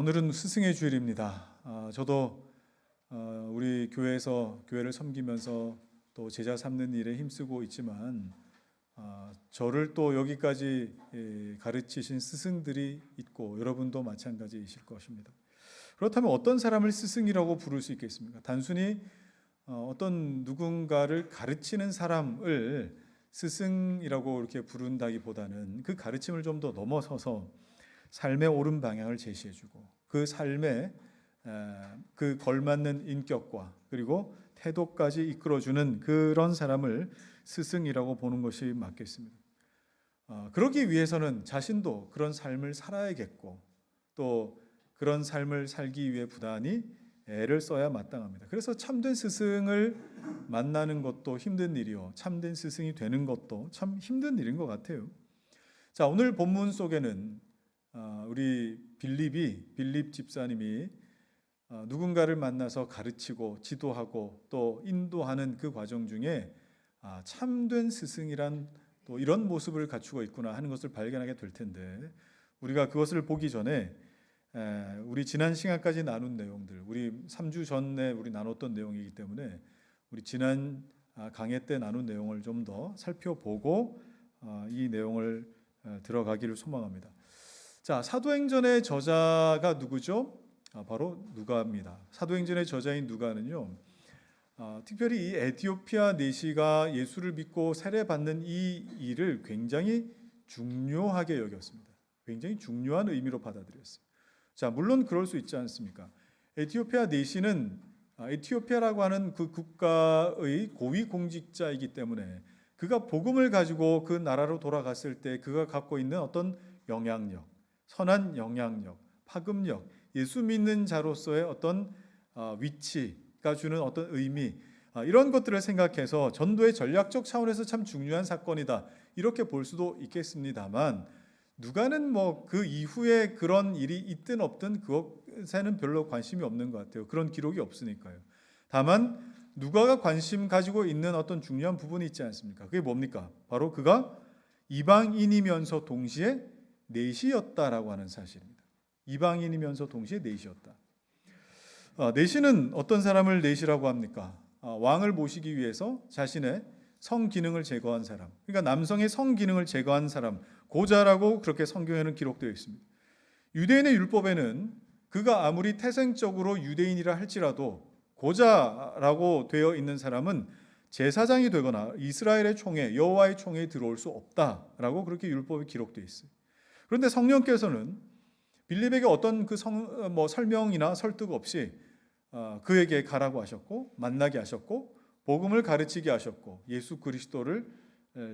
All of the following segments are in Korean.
오늘은 스승의 주일입니다. 저도 우리 교회에서 교회를 섬기면서 또 제자 삼는 일에 힘쓰고 있지만 저를 또 여기까지 가르치신 스승들이 있고 여러분도 마찬가지이실 것입니다. 그렇다면 어떤 사람을 스승이라고 부를 수 있겠습니까? 단순히 어떤 누군가를 가르치는 사람을 스승이라고 이렇게 부른다기보다는 그 가르침을 좀 더 넘어서서 삶의 옳은 방향을 제시해주고 그 삶에 그 걸맞는 인격과 그리고 태도까지 이끌어주는 그런 사람을 스승이라고 보는 것이 맞겠습니다. 그러기 위해서는 자신도 그런 삶을 살아야겠고 또 그런 삶을 살기 위해 부단히 애를 써야 마땅합니다. 그래서 참된 스승을 만나는 것도 힘든 일이요, 참된 스승이 되는 것도 참 힘든 일인 것 같아요. 자, 오늘 본문 속에는 우리 빌립 집사님이 누군가를 만나서 가르치고 지도하고 또 인도하는 그 과정 중에 참된 스승이란 또 이런 모습을 갖추고 있구나 하는 것을 발견하게 될 텐데, 우리가 그것을 보기 전에 우리 지난 시간까지 나눈 내용들, 우리 3주 전에 우리 나눴던 내용이기 때문에 우리 지난 강해 때 나눈 내용을 좀 더 살펴보고 이 내용을 들어가기를 소망합니다. 자, 사도행전의 저자가 누구죠? 바로 누가입니다. 사도행전의 저자인 누가는요, 특별히 이 에티오피아 내시가 예수를 믿고 세례받는 이 일을 굉장히 중요하게 여겼습니다. 굉장히 중요한 의미로 받아들였어요. 자, 물론 그럴 수 있지 않습니까? 에티오피아 내시는 에티오피아라고 하는 그 국가의 고위 공직자이기 때문에 그가 복음을 가지고 그 나라로 돌아갔을 때 그가 갖고 있는 어떤 영향력, 선한 영향력, 파급력, 예수 믿는 자로서의 어떤 위치가 주는 어떤 의미, 이런 것들을 생각해서 전도의 전략적 차원에서 참 중요한 사건이다, 이렇게 볼 수도 있겠습니다만, 누가는 뭐 그 이후에 그런 일이 있든 없든 그것에는 별로 관심이 없는 것 같아요. 그런 기록이 없으니까요. 다만 누가가 관심 가지고 있는 어떤 중요한 부분이 있지 않습니까? 그게 뭡니까? 바로 그가 이방인이면서 동시에 내시였다라고 하는 사실입니다. 이방인이면서 동시에 내시였다. 내시는 어떤 사람을 내시라고 합니까? 왕을 모시기 위해서 자신의 성 기능을 제거한 사람, 그러니까 남성의 성 기능을 제거한 사람, 고자라고 그렇게 성경에는 기록되어 있습니다. 유대인의 율법에는 그가 아무리 태생적으로 유대인이라 할지라도 고자라고 되어 있는 사람은 제사장이 되거나 이스라엘의 총회, 여호와의 총회에 들어올 수 없다라고 그렇게 율법에 기록되어 있어요. 그런데 성령께서는 빌립에게 어떤 그 설명이나 설득 없이 그에게 가라고 하셨고 만나게 하셨고 복음을 가르치게 하셨고 예수 그리스도를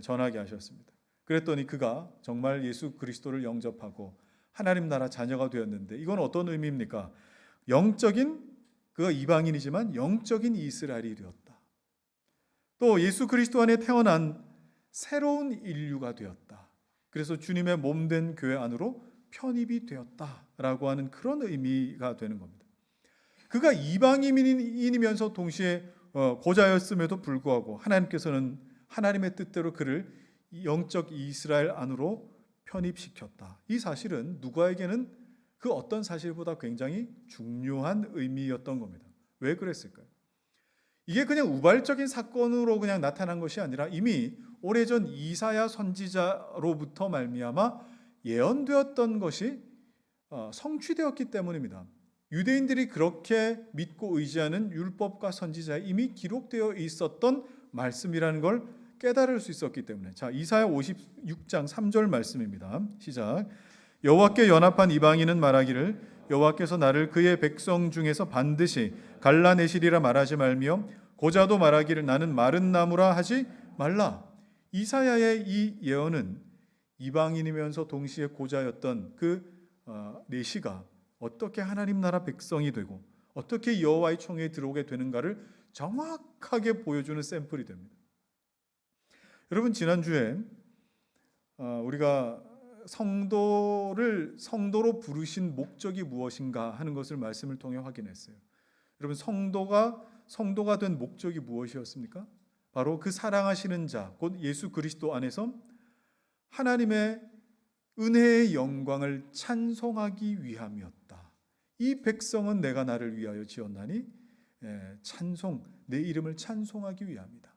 전하게 하셨습니다. 그랬더니 그가 정말 예수 그리스도를 영접하고 하나님 나라 자녀가 되었는데, 이건 어떤 의미입니까? 그가 이방인이지만 영적인 이스라엘이 되었다. 또 예수 그리스도 안에 태어난 새로운 인류가 되었다. 그래서 주님의 몸된 교회 안으로 편입이 되었다라고 하는 그런 의미가 되는 겁니다. 그가 이방인이면서 동시에 고자였음에도 불구하고 하나님께서는 하나님의 뜻대로 그를 영적 이스라엘 안으로 편입시켰다. 이 사실은 누가에게는 그 어떤 사실보다 굉장히 중요한 의미였던 겁니다. 왜 그랬을까요? 이게 그냥 우발적인 사건으로 그냥 나타난 것이 아니라 이미 오래전 이사야 선지자로부터 말미암아 예언되었던 것이 성취되었기 때문입니다. 유대인들이 그렇게 믿고 의지하는 율법과 선지자에 이미 기록되어 있었던 말씀이라는 걸 깨달을 수 있었기 때문에. 자, 이사야 56장 3절 말씀입니다. 시작. 여호와께 연합한 이방인은 말하기를 여호와께서 나를 그의 백성 중에서 반드시 갈라내시리라 말하지 말며 고자도 말하기를 나는 마른 나무라 하지 말라. 이사야의 이 예언은 이방인이면서 동시에 고자였던 그 내시가 어떻게 하나님 나라 백성이 되고 어떻게 여호와의 총회에 들어오게 되는가를 정확하게 보여주는 샘플이 됩니다. 여러분, 지난주에 우리가 성도로 부르신 목적이 무엇인가 하는 것을 말씀을 통해 확인했어요. 여러분, 성도가 된 목적이 무엇이었습니까? 바로 그 사랑하시는 자, 곧 예수 그리스도 안에서 하나님의 은혜의 영광을 찬송하기 위함이었다. 이 백성은 내가 나를 위하여 지었나니 찬송, 내 이름을 찬송하기 위함이다.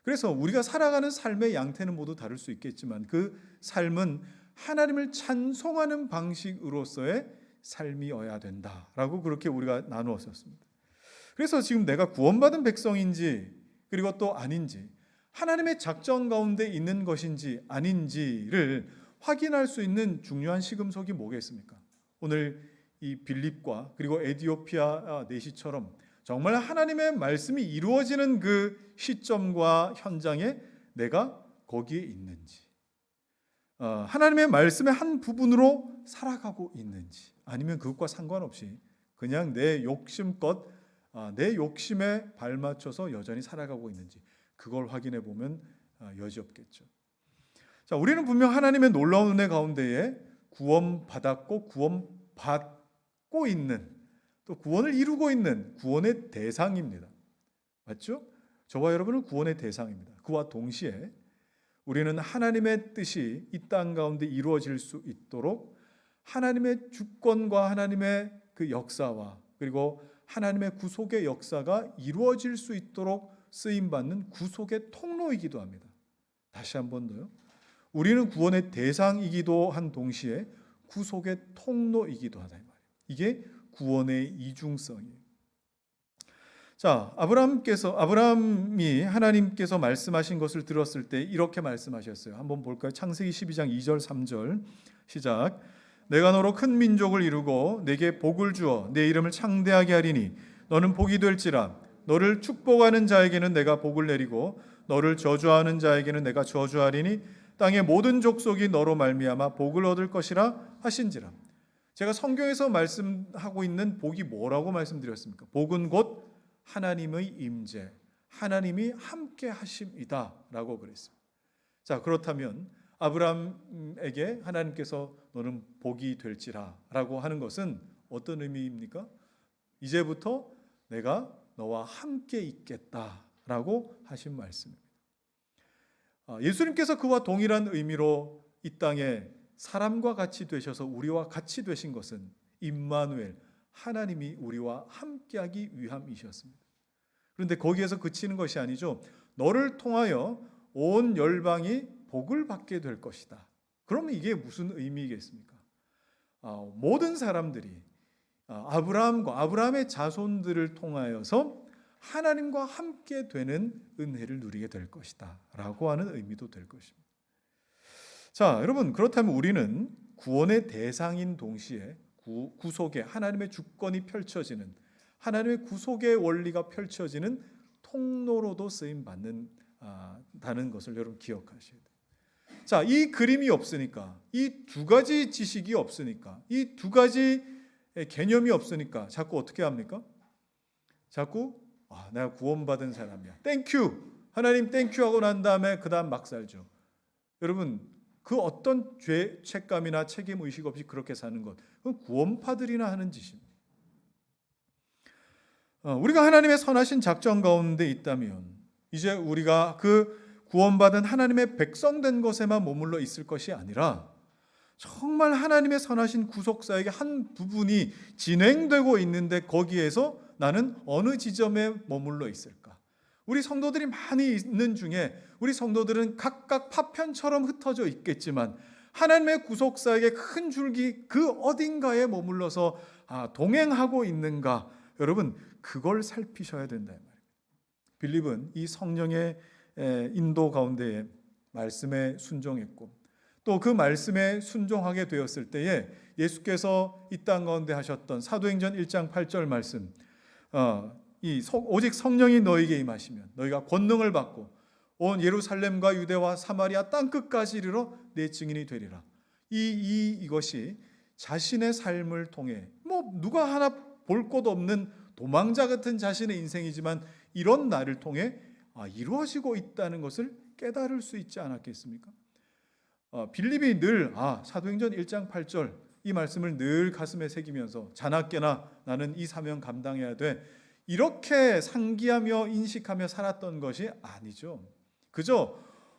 그래서 우리가 살아가는 삶의 양태는 모두 다를 수 있겠지만 그 삶은 하나님을 찬송하는 방식으로서의 삶이어야 된다라고 그렇게 우리가 나누었었습니다. 그래서 지금 내가 구원받은 백성인지 그리고 또 아닌지, 하나님의 작전 가운데 있는 것인지 아닌지를 확인할 수 있는 중요한 시금석이 뭐겠습니까? 오늘 이 빌립과 그리고 에디오피아 내시처럼 정말 하나님의 말씀이 이루어지는 그 시점과 현장에 내가 거기에 있는지, 하나님의 말씀의 한 부분으로 살아가고 있는지, 아니면 그것과 상관없이 그냥 내 욕심껏 내 욕심에 발맞춰서 여전히 살아가고 있는지, 그걸 확인해 보면 여지없겠죠. 자, 우리는 분명 하나님의 놀라운 은혜 가운데에 구원받았고 구원받고 있는, 또 구원을 이루고 있는 구원의 대상입니다. 맞죠? 저와 여러분은 구원의 대상입니다. 그와 동시에 우리는 하나님의 뜻이 이 땅 가운데 이루어질 수 있도록 하나님의 주권과 하나님의 그 역사와 그리고 하나님의 구속의 역사가 이루어질 수 있도록 쓰임받는 구속의 통로이기도 합니다. 다시 한 번 더요. 우리는 구원의 대상이기도 한 동시에 구속의 통로이기도 하다. 이게 구원의 이중성이에요. 자, 아브라함이 하나님께서 말씀하신 것을 들었을 때 이렇게 말씀하셨어요. 한번 볼까요? 창세기 12장 2절 3절 시작. 내가 너로 큰 민족을 이루고 내게 복을 주어 내 이름을 창대하게 하리니 너는 복이 될지라. 너를 축복하는 자에게는 내가 복을 내리고 너를 저주하는 자에게는 내가 저주하리니 땅의 모든 족속이 너로 말미암아 복을 얻을 것이라 하신지라. 제가 성경에서 말씀하고 있는 복이 뭐라고 말씀드렸습니까? 복은 곧 하나님의 임재, 하나님이 함께 하심이다 라고 그랬습니다. 자, 그렇다면 아브라함에게 하나님께서 너는 복이 될지라 라고 하는 것은 어떤 의미입니까? 이제부터 내가 너와 함께 있겠다라고 하신 말씀입니다. 예수님께서 그와 동일한 의미로 이 땅에 사람과 같이 되셔서 우리와 같이 되신 것은 임마누엘, 하나님이 우리와 함께하기 위함이셨습니다. 그런데 거기에서 그치는 것이 아니죠. 너를 통하여 온 열방이 복을 받게 될 것이다. 그러면 이게 무슨 의미겠습니까? 모든 사람들이 아브라함과 아브라함의 자손들을 통하여서 하나님과 함께 되는 은혜를 누리게 될 것이다 라고 하는 의미도 될 것입니다. 자, 여러분, 그렇다면 우리는 구원의 대상인 동시에 구속의 하나님의 주권이 펼쳐지는, 하나님의 구속의 원리가 펼쳐지는 통로로도 쓰임받는다는 것을 여러분 기억하셔야 돼요. 자, 이 그림이 없으니까, 이 두 가지 지식이 없으니까, 이 두 가지 개념이 없으니까 자꾸 어떻게 합니까? 자꾸 내가 구원받은 사람이야, 땡큐, 하나님 땡큐 하고 난 다음에 그 다음 막 살죠. 여러분, 그 어떤 죄책감이나 책임의식 없이 그렇게 사는 것, 그건 구원파들이나 하는 짓입니다. 우리가 하나님의 선하신 작전 가운데 있다면 이제 우리가 그 구원받은 하나님의 백성된 것에만 머물러 있을 것이 아니라 정말 하나님의 선하신 구속사역의 한 부분이 진행되고 있는데 거기에서 나는 어느 지점에 머물러 있을까? 우리 성도들이 많이 있는 중에 우리 성도들은 각각 파편처럼 흩어져 있겠지만 하나님의 구속사역의 큰 줄기 그 어딘가에 머물러서 동행하고 있는가? 여러분, 그걸 살피셔야 된다 말입니다. 빌립은 이 성령의 인도 가운데에 말씀에 순종했고 또 그 말씀에 순종하게 되었을 때에 예수께서 이 땅 가운데 하셨던 사도행전 1장 8절 말씀, 오직 성령이 너에게 임하시면 너희가 권능을 받고 온 예루살렘과 유대와 사마리아 땅끝까지 이르러 내 증인이 되리라. 이것이 자신의 삶을 통해 누가 하나 볼 곳 없는 도망자 같은 자신의 인생이지만 이런 나를 통해 이루어지고 있다는 것을 깨달을 수 있지 않았겠습니까? 빌립이 늘 사도행전 1장 8절 이 말씀을 늘 가슴에 새기면서 자나깨나 나는 이 사명 감당해야 돼, 이렇게 상기하며 인식하며 살았던 것이 아니죠. 그저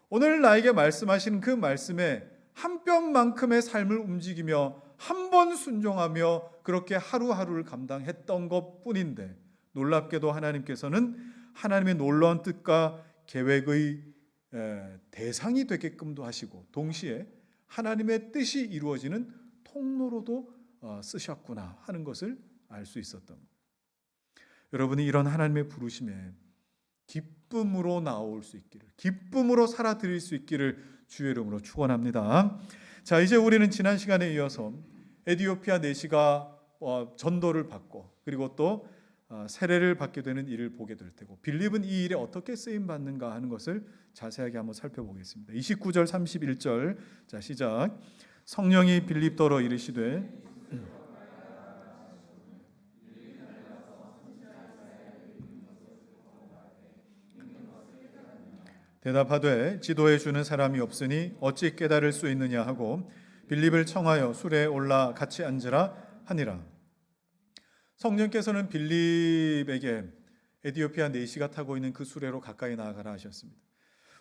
오늘 나에게 말씀하신 그 말씀에 한 뼘만큼의 삶을 움직이며 한 번 순종하며 그렇게 하루하루를 감당했던 것뿐인데, 놀랍게도 하나님께서는 하나님의 놀라운 뜻과 계획의 대상이 되게끔도 하시고, 동시에 하나님의 뜻이 이루어지는 통로로도 쓰셨구나 하는 것을 알 수 있었던 것. 여러분이 이런 하나님의 부르심에 기쁨으로 나올 수 있기를, 기쁨으로 살아드릴 수 있기를 주의 이름으로 축원합니다. 자, 이제 우리는 지난 시간에 이어서 에티오피아 내시가 전도를 받고, 그리고 또 세례를 받게 되는 일을 보게 될 테고, 빌립은 이 일에 어떻게 쓰임 받는가 하는 것을 자세하게 한번 살펴보겠습니다. 29절 31절. 자, 시작. 성령이 빌립더러 이르시되 대답하되 지도해 주는 사람이 없으니 어찌 깨달을 수 있느냐 하고 빌립을 청하여 수레에 올라 같이 앉으라 하니라. 성령께서는 빌립에게 에티오피아 내시가 타고 있는 그 수레로 가까이 나아가라 하셨습니다.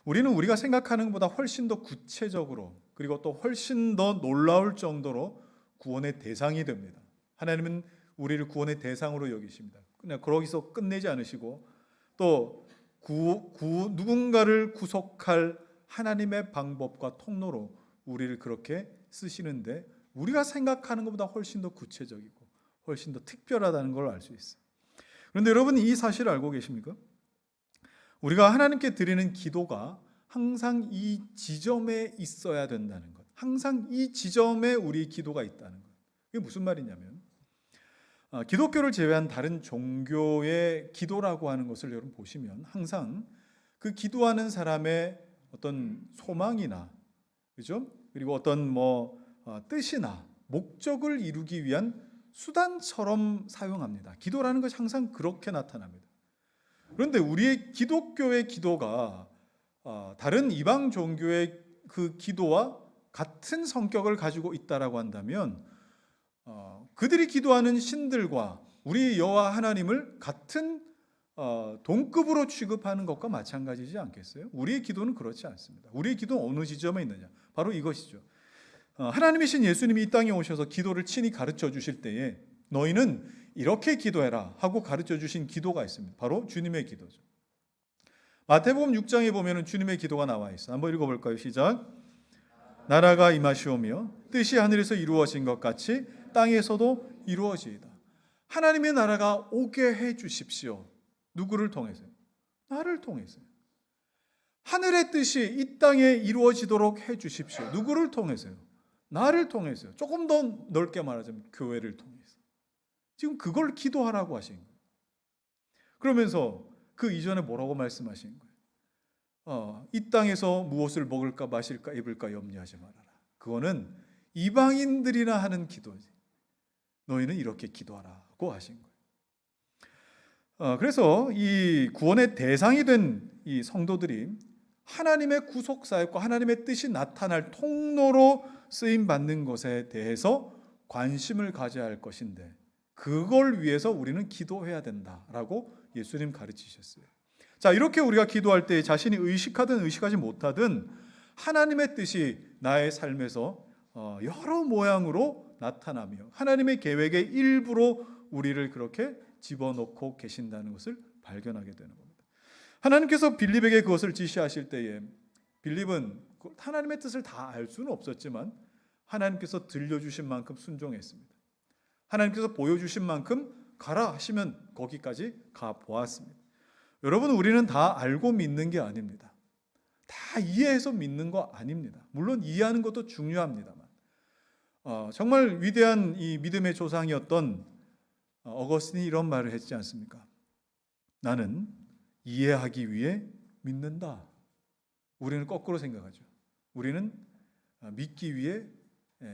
우리는 우리가 생각하는 것보다 훨씬 더 구체적으로, 그리고 또 훨씬 더 놀라울 정도로 구원의 대상이 됩니다. 하나님은 우리를 구원의 대상으로 여기십니다. 그냥 거기서 끝내지 않으시고, 또 누군가를 구속할 하나님의 방법과 통로로 우리를 그렇게 쓰시는데, 우리가 생각하는 것보다 훨씬 더 구체적이고 훨씬 더 특별하다는 걸 알 수 있어요. 그런데 여러분, 이 사실을 알고 계십니까? 우리가 하나님께 드리는 기도가 항상 이 지점에 있어야 된다는 것, 항상 이 지점에 우리 기도가 있다는 것. 이게 무슨 말이냐면, 기독교를 제외한 다른 종교의 기도라고 하는 것을 여러분 보시면 항상 그 기도하는 사람의 어떤 소망이나, 그죠? 그리고 어떤 뜻이나 목적을 이루기 위한 수단처럼 사용합니다. 기도라는 것이 항상 그렇게 나타납니다. 그런데 우리의 기독교의 기도가 다른 이방 종교의 그 기도와 같은 성격을 가지고 있다라고 한다면, 그들이 기도하는 신들과 우리 여호와 하나님을 같은 동급으로 취급하는 것과 마찬가지지 않겠어요? 우리의 기도는 그렇지 않습니다. 우리의 기도는 어느 지점에 있느냐? 바로 이것이죠. 하나님이신 예수님이 이 땅에 오셔서 기도를 친히 가르쳐 주실 때에 너희는 이렇게 기도해라 하고 가르쳐 주신 기도가 있습니다. 바로 주님의 기도죠. 마태복음 6장에 보면 주님의 기도가 나와 있어요. 한번 읽어볼까요? 시작. 나라가 임하시오며 뜻이 하늘에서 이루어진 것 같이 땅에서도 이루어지이다. 하나님의 나라가 오게 해 주십시오. 누구를 통해서요? 나를 통해서요. 하늘의 뜻이 이 땅에 이루어지도록 해 주십시오. 누구를 통해서요? 나를 통해서요. 조금 더 넓게 말하자면 교회를 통해서. 지금 그걸 기도하라고 하신 거예요. 그러면서 그 이전에 뭐라고 말씀하신 거예요? 이 땅에서 무엇을 먹을까 마실까 입을까 염려하지 말아라. 그거는 이방인들이나 하는 기도지. 너희는 이렇게 기도하라고 하신 거예요. 그래서 이 구원의 대상이 된 이 성도들이 하나님의 구속 사역과 하나님의 뜻이 나타날 통로로 쓰임 받는 것에 대해서 관심을 가져야 할 것인데, 그걸 위해서 우리는 기도해야 된다라고 예수님 가르치셨어요. 자, 이렇게 우리가 기도할 때 자신이 의식하든 의식하지 못하든 하나님의 뜻이 나의 삶에서 여러 모양으로 나타나며 하나님의 계획의 일부로 우리를 그렇게 집어넣고 계신다는 것을 발견하게 되는 겁니다. 하나님께서 빌립에게 그것을 지시하실 때에 빌립은 하나님의 뜻을 다 알 수는 없었지만 하나님께서 들려주신 만큼 순종했습니다. 하나님께서 보여주신 만큼 가라 하시면 거기까지 가 보았습니다. 여러분, 우리는 다 알고 믿는 게 아닙니다. 다 이해해서 믿는 거 아닙니다. 물론 이해하는 것도 중요합니다만, 정말 위대한 이 믿음의 조상이었던 어거스틴이 이런 말을 했지 않습니까? 나는 이해하기 위해 믿는다. 우리는 거꾸로 생각하죠. 우리는 믿기 위해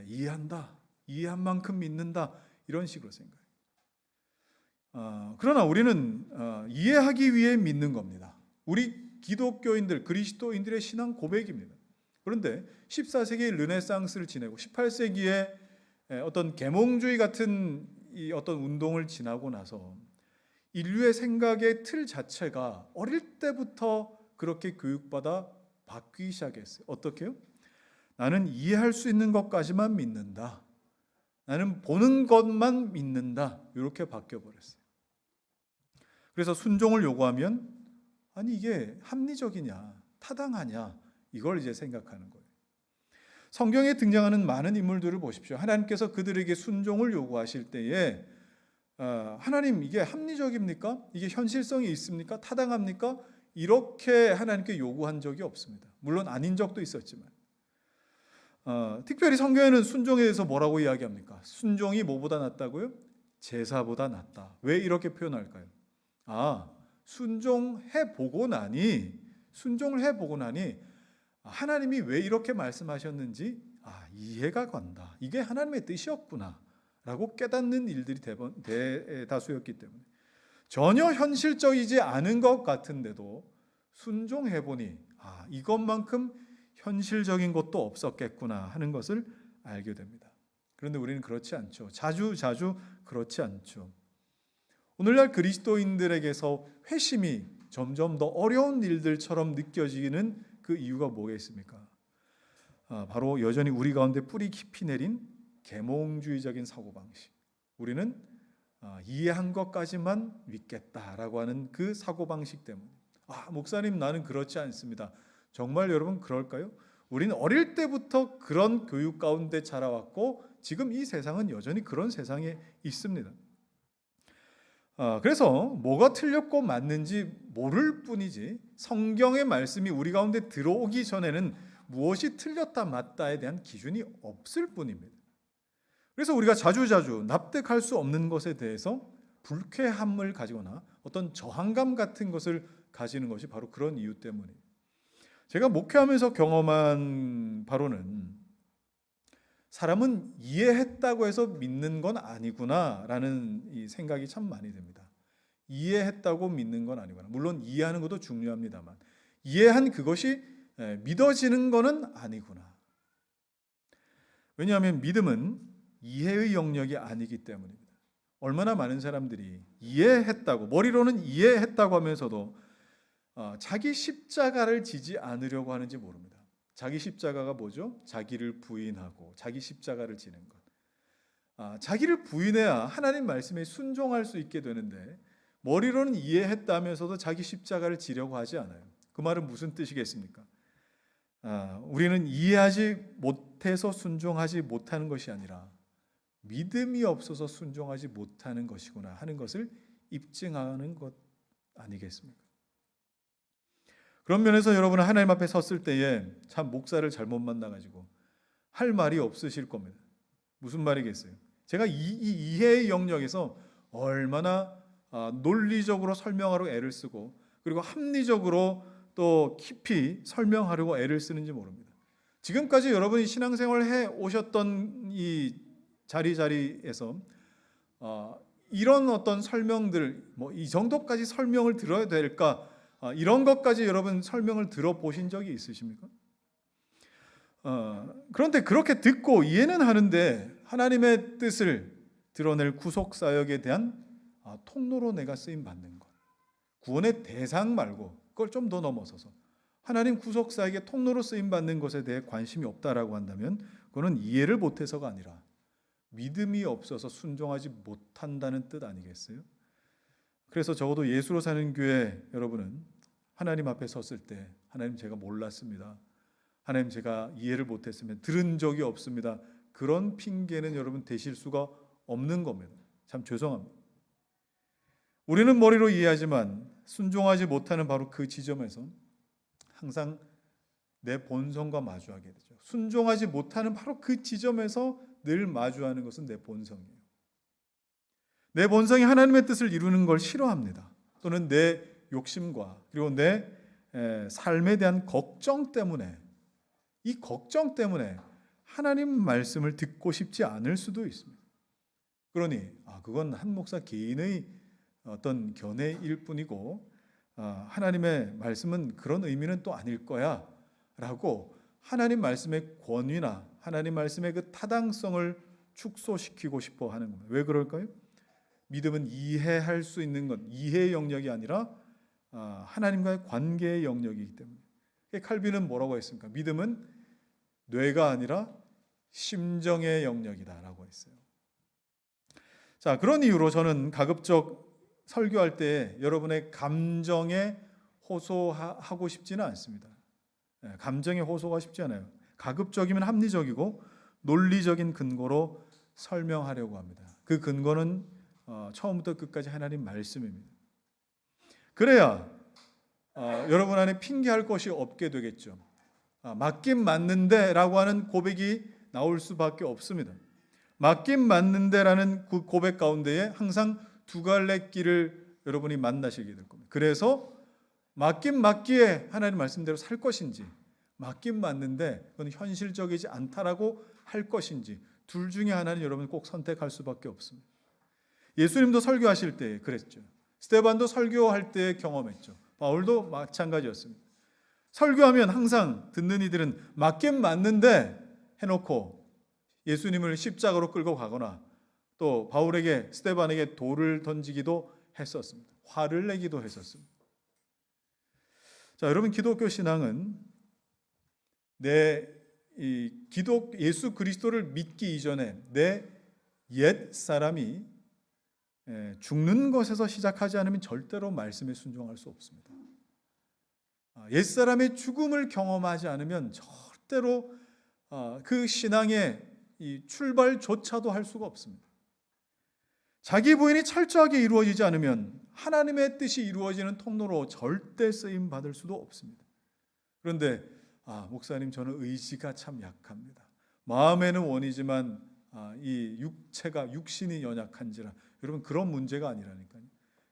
이해한다. 이해한 만큼 믿는다. 이런 식으로 생각해요. 그러나 우리는 이해하기 위해 믿는 겁니다. 우리 기독교인들, 그리스도인들의 신앙 고백입니다. 그런데 14세기 르네상스를 지내고 18세기에 어떤 계몽주의 같은 이 어떤 운동을 지나고 나서 인류의 생각의 틀 자체가 어릴 때부터 그렇게 교육받아 바뀌기 시작했어요. 어떻게요? 나는 이해할 수 있는 것까지만 믿는다. 나는 보는 것만 믿는다. 이렇게 바뀌어버렸어요. 그래서 순종을 요구하면 아니 이게 합리적이냐, 타당하냐 이걸 이제 생각하는 거예요. 성경에 등장하는 많은 인물들을 보십시오. 하나님께서 그들에게 순종을 요구하실 때에 하나님 이게 합리적입니까? 이게 현실성이 있습니까? 타당합니까? 이렇게 하나님께 요구한 적이 없습니다. 물론 아닌 적도 있었지만 특별히 성경에는 순종에 대해서 뭐라고 이야기합니까? 순종이 뭐보다 낫다고요? 제사보다 낫다. 왜 이렇게 표현할까요? 순종을 해보고 나니 하나님이 왜 이렇게 말씀하셨는지 이해가 간다. 이게 하나님의 뜻이었구나 라고 깨닫는 일들이 대다수였기 때문에 전혀 현실적이지 않은 것 같은데도 순종해보니 이것만큼 현실적인 것도 없었겠구나 하는 것을 알게 됩니다. 그런데 우리는 그렇지 않죠. 자주 그렇지 않죠. 오늘날 그리스도인들에게서 회심이 점점 더 어려운 일들처럼 느껴지는 그 이유가 뭐겠습니까? 바로 여전히 우리 가운데 뿌리 깊이 내린 계몽주의적인 사고방식. 우리는 이해한 것까지만 믿겠다라고 하는 그 사고방식 때문에 목사님 나는 그렇지 않습니다. 정말 여러분 그럴까요? 우리는 어릴 때부터 그런 교육 가운데 자라왔고 지금 이 세상은 여전히 그런 세상에 있습니다. 그래서 뭐가 틀렸고 맞는지 모를 뿐이지 성경의 말씀이 우리 가운데 들어오기 전에는 무엇이 틀렸다 맞다에 대한 기준이 없을 뿐입니다. 그래서 우리가 자주 납득할 수 없는 것에 대해서 불쾌함을 가지거나 어떤 저항감 같은 것을 가지는 것이 바로 그런 이유 때문이에요. 제가 목회하면서 경험한 바로는 사람은 이해했다고 해서 믿는 건 아니구나라는 이 생각이 참 많이 듭니다. 이해했다고 믿는 건 아니구나. 물론 이해하는 것도 중요합니다만 이해한 그것이 믿어지는 거는 아니구나. 왜냐하면 믿음은 이해의 영역이 아니기 때문입니다. 얼마나 많은 사람들이 이해했다고 머리로는 이해했다고 하면서도 자기 십자가를 지지 않으려고 하는지 모릅니다. 자기 십자가가 뭐죠? 자기를 부인하고 자기 십자가를 지는 것. 자기를 부인해야 하나님 말씀에 순종할 수 있게 되는데 머리로는 이해했다면서도 자기 십자가를 지려고 하지 않아요. 그 말은 무슨 뜻이겠습니까? 우리는 이해하지 못해서 순종하지 못하는 것이 아니라 믿음이 없어서 순종하지 못하는 것이구나 하는 것을 입증하는 것 아니겠습니까? 그런 면에서 여러분은 하나님 앞에 섰을 때에 참 목사를 잘못 만나가지고 할 말이 없으실 겁니다. 무슨 말이겠어요? 제가 이 이해의 영역에서 얼마나 논리적으로 설명하려고 애를 쓰고 그리고 합리적으로 또 깊이 설명하려고 애를 쓰는지 모릅니다. 지금까지 여러분이 신앙생활을 해 오셨던 이 자리에서 이런 어떤 설명들 이 정도까지 설명을 들어야 될까? 이런 것까지 여러분 설명을 들어보신 적이 있으십니까? 그런데 그렇게 듣고 이해는 하는데 하나님의 뜻을 드러낼 구속사역에 대한 통로로 내가 쓰임받는 것, 구원의 대상 말고 그걸 좀 더 넘어서서 하나님 구속사역의 통로로 쓰임받는 것에 대해 관심이 없다라고 한다면 그거는 이해를 못해서가 아니라 믿음이 없어서 순종하지 못한다는 뜻 아니겠어요? 그래서 적어도 예수로 사는 교회 여러분은 하나님 앞에 섰을 때 하나님 제가 몰랐습니다. 하나님 제가 이해를 못했으면 들은 적이 없습니다. 그런 핑계는 여러분 되실 수가 없는 겁니다. 참 죄송합니다. 우리는 머리로 이해하지만 순종하지 못하는 바로 그 지점에서 항상 내 본성과 마주하게 되죠. 순종하지 못하는 바로 그 지점에서 늘 마주하는 것은 내 본성이에요. 내 본성이 하나님의 뜻을 이루는 걸 싫어합니다. 또는 내 욕심과 그리고 내 삶에 대한 걱정 때문에 이 걱정 때문에 하나님 말씀을 듣고 싶지 않을 수도 있습니다. 그러니 그건 한 목사 개인의 어떤 견해일 뿐이고 하나님의 말씀은 그런 의미는 또 아닐 거야 라고 하나님 말씀의 권위나 하나님 말씀의 그 타당성을 축소시키고 싶어 하는 겁니다. 왜 그럴까요? 믿음은 이해할 수 있는 것, 이해의 영역이 아니라 하나님과의 관계의 영역이기 때문에. 칼빈은 뭐라고 했습니까? 믿음은 뇌가 아니라 심정의 영역이다라고 했어요. 자, 그런 이유로 저는 가급적 설교할 때 여러분의 감정에 호소하고 싶지는 않습니다. 감정에 호소가 쉽지 않아요. 가급적이면 합리적이고 논리적인 근거로 설명하려고 합니다. 그 근거는 처음부터 끝까지 하나님 말씀입니다. 그래야 여러분 안에 핑계할 것이 없게 되겠죠. 맞긴 맞는데 라고 하는 고백이 나올 수밖에 없습니다. 맞긴 맞는데라는 그 고백 가운데에 항상 두 갈래 길을 여러분이 만나시게 될 겁니다. 그래서 맞긴 맞기에 하나님 말씀대로 살 것인지, 맞긴 맞는데 그건 현실적이지 않다라고 할 것인지, 둘 중에 하나는 여러분 꼭 선택할 수밖에 없습니다. 예수님도 설교하실 때 그랬죠. 스데반도 설교할 때 경험했죠. 바울도 마찬가지였습니다. 설교하면 항상 듣는 이들은 맞긴 맞는데 해놓고 예수님을 십자가로 끌고 가거나 또 바울에게 스데반에게 돌을 던지기도 했었습니다. 화를 내기도 했었습니다. 자, 여러분, 기독교 신앙은 예수 그리스도를 믿기 이전에 내 옛 사람이 죽는 것에서 시작하지 않으면 절대로 말씀에 순종할 수 없습니다. 옛 사람의 죽음을 경험하지 않으면 절대로 그 신앙의 이 출발조차도 할 수가 없습니다. 자기 부인이 철저하게 이루어지지 않으면 하나님의 뜻이 이루어지는 통로로 절대 쓰임 받을 수도 없습니다. 그런데 목사님, 저는 의지가 참 약합니다. 마음에는 원이지만 이 육신이 연약한지라. 여러분, 그런 문제가 아니라니까요.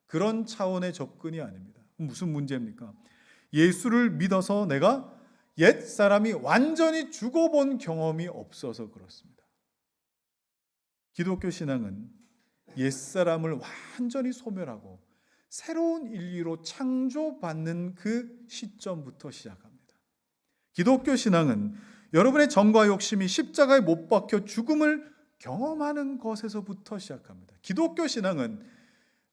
그런 차원의 접근이 아닙니다. 무슨 문제입니까? 예수를 믿어서 내가 옛 사람이 완전히 죽어본 경험이 없어서 그렇습니다. 기독교 신앙은 옛 사람을 완전히 소멸하고 새로운 인류로 창조받는 그 시점부터 시작합니다. 기독교 신앙은 여러분의 정과 욕심이 십자가에 못 박혀 죽음을 경험하는 것에서부터 시작합니다. 기독교 신앙은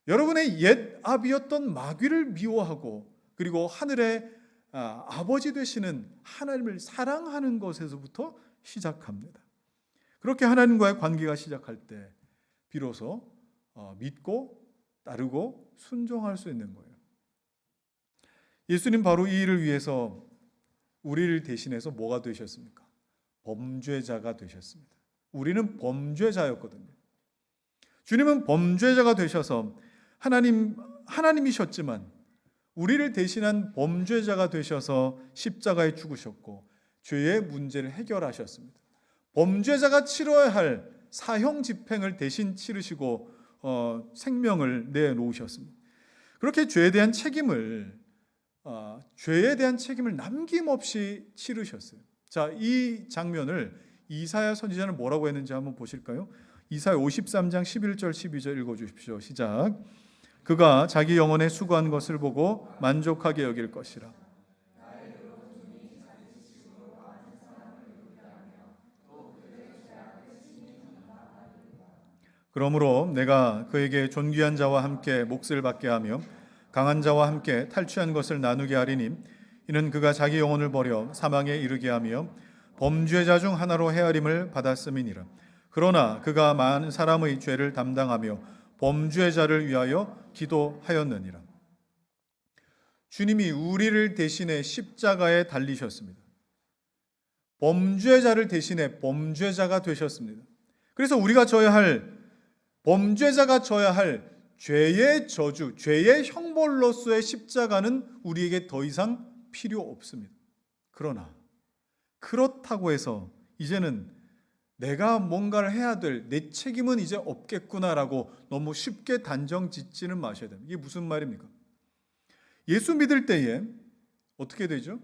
여러분의 옛 아비였던 마귀를 미워하고 그리고 하늘의 아버지 되시는 하나님을 사랑하는 것에서부터 시작합니다. 그렇게 하나님과의 관계가 시작할 때 비로소 믿고 따르고 순종할 수 있는 거예요. 예수님 바로 이 일을 위해서 우리를 대신해서 뭐가 되셨습니까? 범죄자가 되셨습니다. 우리는 범죄자였거든요. 주님은 범죄자가 되셔서 하나님이셨지만 우리를 대신한 범죄자가 되셔서 십자가에 죽으셨고 죄의 문제를 해결하셨습니다. 범죄자가 치러야 할 사형 집행을 대신 치르시고 생명을 내놓으셨습니다. 그렇게 죄에 대한 책임을 남김없이 치르셨어요. 자, 이 장면을 이사야 선지자는 뭐라고 했는지 한번 보실까요? 이사야 53장 11절 12절 읽어주십시오. 시작. 그가 자기 영혼에 수고한 것을 보고 만족하게 여길 것이라. 그러므로 내가 그에게 존귀한 자와 함께 몫을 받게 하며 강한 자와 함께 탈취한 것을 나누게 하리니 이는 그가 자기 영혼을 버려 사망에 이르게 하며 범죄자 중 하나로 헤아림을 받았음이니라. 그러나 그가 많은 사람의 죄를 담당하며 범죄자를 위하여 기도하였느니라. 주님이 우리를 대신해 십자가에 달리셨습니다. 범죄자를 대신해 범죄자가 되셨습니다. 그래서 우리가 범죄자가 져야 할 죄의 저주, 죄의 형벌로서의 십자가는 우리에게 더 이상 필요 없습니다. 그러나 그렇다고 해서 이제는 내가 뭔가를 해야 될 내 책임은 이제 없겠구나라고 너무 쉽게 단정 짓지는 마셔야 됩니다. 이게 무슨 말입니까? 예수 믿을 때에 어떻게 되죠?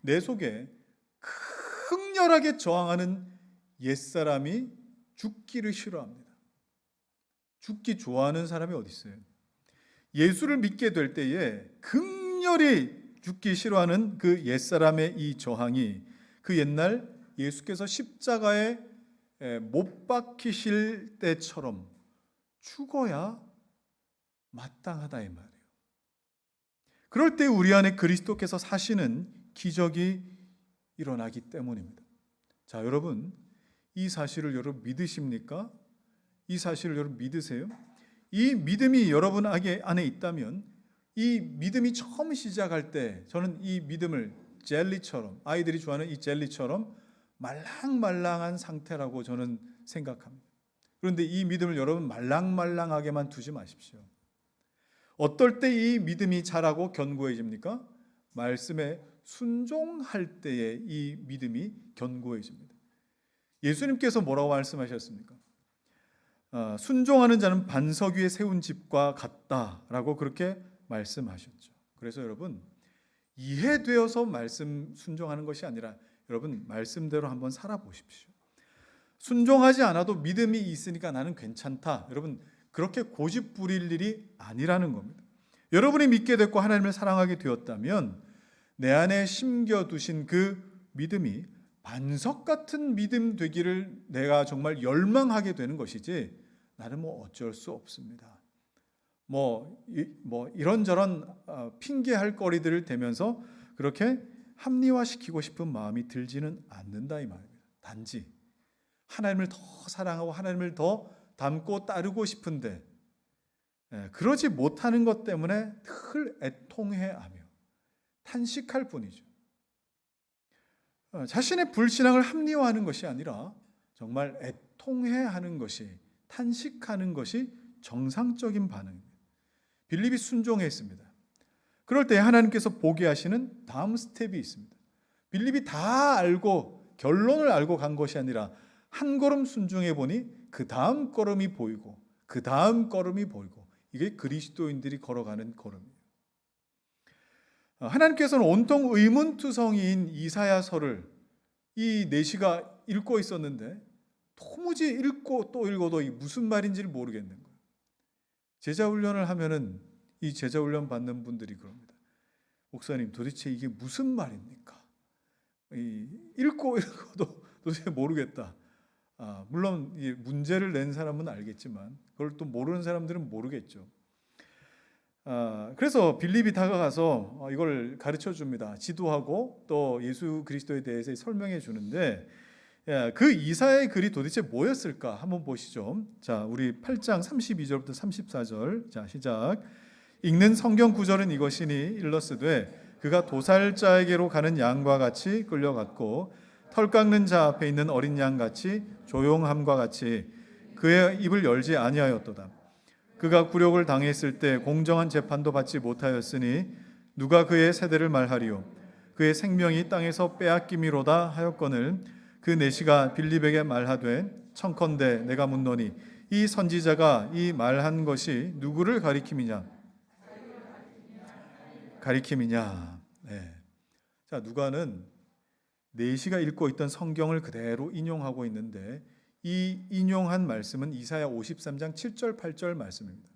내 속에 극렬하게 저항하는 옛사람이 죽기를 싫어합니다. 죽기 좋아하는 사람이 어디 있어요? 예수를 믿게 될 때에 극렬히 죽기 싫어하는 그 옛사람의 이 저항이 그 옛날 예수께서 십자가에 못 박히실 때처럼 죽어야 마땅하다 이 말이에요. 그럴 때 우리 안에 그리스도께서 사시는 기적이 일어나기 때문입니다. 자, 여러분, 이 사실을 여러분 믿으십니까? 이 사실을 여러분 믿으세요? 이 믿음이 여러분 안에 있다면, 이 믿음이 처음 시작할 때 저는 이 믿음을 젤리처럼, 아이들이 좋아하는 이 젤리처럼 말랑말랑한 상태라고 저는 생각합니다. 그런데 이 믿음을 여러분 말랑말랑하게만 두지 마십시오. 어떨 때 이 믿음이 자라고 견고해집니까? 말씀에 순종할 때에 이 믿음이 견고해집니다. 예수님께서 뭐라고 말씀하셨습니까? 순종하는 자는 반석 위에 세운 집과 같다라고 그렇게 말씀하셨죠. 그래서 여러분, 이해되어서 말씀 순종하는 것이 아니라 여러분 말씀대로 한번 살아보십시오. 순종하지 않아도 믿음이 있으니까 나는 괜찮다, 여러분 그렇게 고집 부릴 일이 아니라는 겁니다. 여러분이 믿게 됐고 하나님을 사랑하게 되었다면 내 안에 심겨두신 그 믿음이 반석 같은 믿음 되기를 내가 정말 열망하게 되는 것이지, 나는 어쩔 수 없습니다, 이런저런 핑계할 거리들을 대면서 그렇게 합리화시키고 싶은 마음이 들지는 않는다 이 말입니다. 단지 하나님을 더 사랑하고 하나님을 더 닮고 따르고 싶은데 그러지 못하는 것 때문에 늘 애통해하며 탄식할 뿐이죠. 자신의 불신앙을 합리화하는 것이 아니라 정말 애통해하는 것이, 탄식하는 것이 정상적인 반응입니다. 빌립이 순종했습니다. 그럴 때 하나님께서 보게 하시는 다음 스텝이 있습니다. 빌립이 다 알고 결론을 알고 간 것이 아니라 한 걸음 순종해 보니 그 다음 걸음이 보이고 그 다음 걸음이 보이고, 이게 그리스도인들이 걸어가는 걸음이에요. 하나님께서는 온통 의문투성이인 이사야서를 이 내시가 읽고 있었는데 도무지 읽고 또 읽어도 무슨 말인지를 모르겠는 거예요. 제자훈련을 하면은 이 제자훈련 받는 분들이 그럽니다. 목사님, 도대체 이게 무슨 말입니까? 읽고 읽어도 도대체 모르겠다. 물론 문제를 낸 사람은 알겠지만 그걸 또 모르는 사람들은 모르겠죠. 그래서 빌립이 다가가서 이걸 가르쳐 줍니다. 지도하고 또 예수 그리스도에 대해서 설명해 주는데, 그 이사야의 글이 도대체 뭐였을까 한번 보시죠. 자, 우리 8장 32절부터 34절. 자, 시작. 읽는 성경 구절은 이것이니 일러스되 그가 도살자에게로 가는 양과 같이 끌려갔고 털 깎는 자 앞에 있는 어린 양 같이 조용함과 같이 그의 입을 열지 아니하였도다. 그가 굴욕을 당했을 때 공정한 재판도 받지 못하였으니 누가 그의 세대를 말하리요. 그의 생명이 땅에서 빼앗김이로다 하였거늘 그 내시가 빌립에게 말하되 청컨대 내가 묻노니 이 선지자가 이 말한 것이 누구를 가리킴이냐? 네. 자, 누가는 내시가 읽고 있던 성경을 그대로 인용하고 있는데 이 인용한 말씀은 이사야 53장 7절 8절 말씀입니다.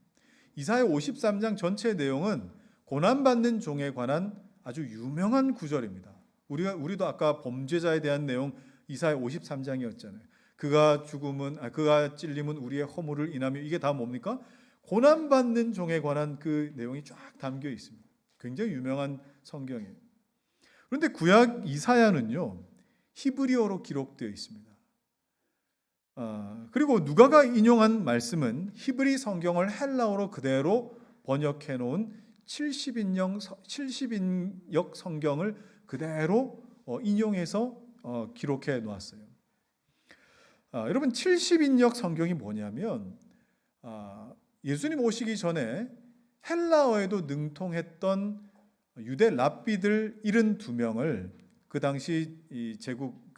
이사야 53장 전체 내용은 고난받는 종에 관한 아주 유명한 구절입니다. 우리도 아까 범죄자에 대한 내용 이사야 53장이었잖아요. 그가 찔림은 우리의 허물을 인하며, 이게 다 뭡니까? 고난받는 종에 관한 그 내용이 쫙 담겨 있습니다. 굉장히 유명한 성경이에요. 그런데 구약 이사야는요, 히브리어로 기록되어 있습니다. 그리고 누가가 인용한 말씀은 히브리 성경을 헬라어로 그대로 번역해 놓은 70인역 성경을 그대로 인용해서 기록해 놓았어요. 여러분, 70인역 성경이 뭐냐면 예수님 오시기 전에 헬라어에도 능통했던 유대 랍비들 72명을 그 당시 이 제국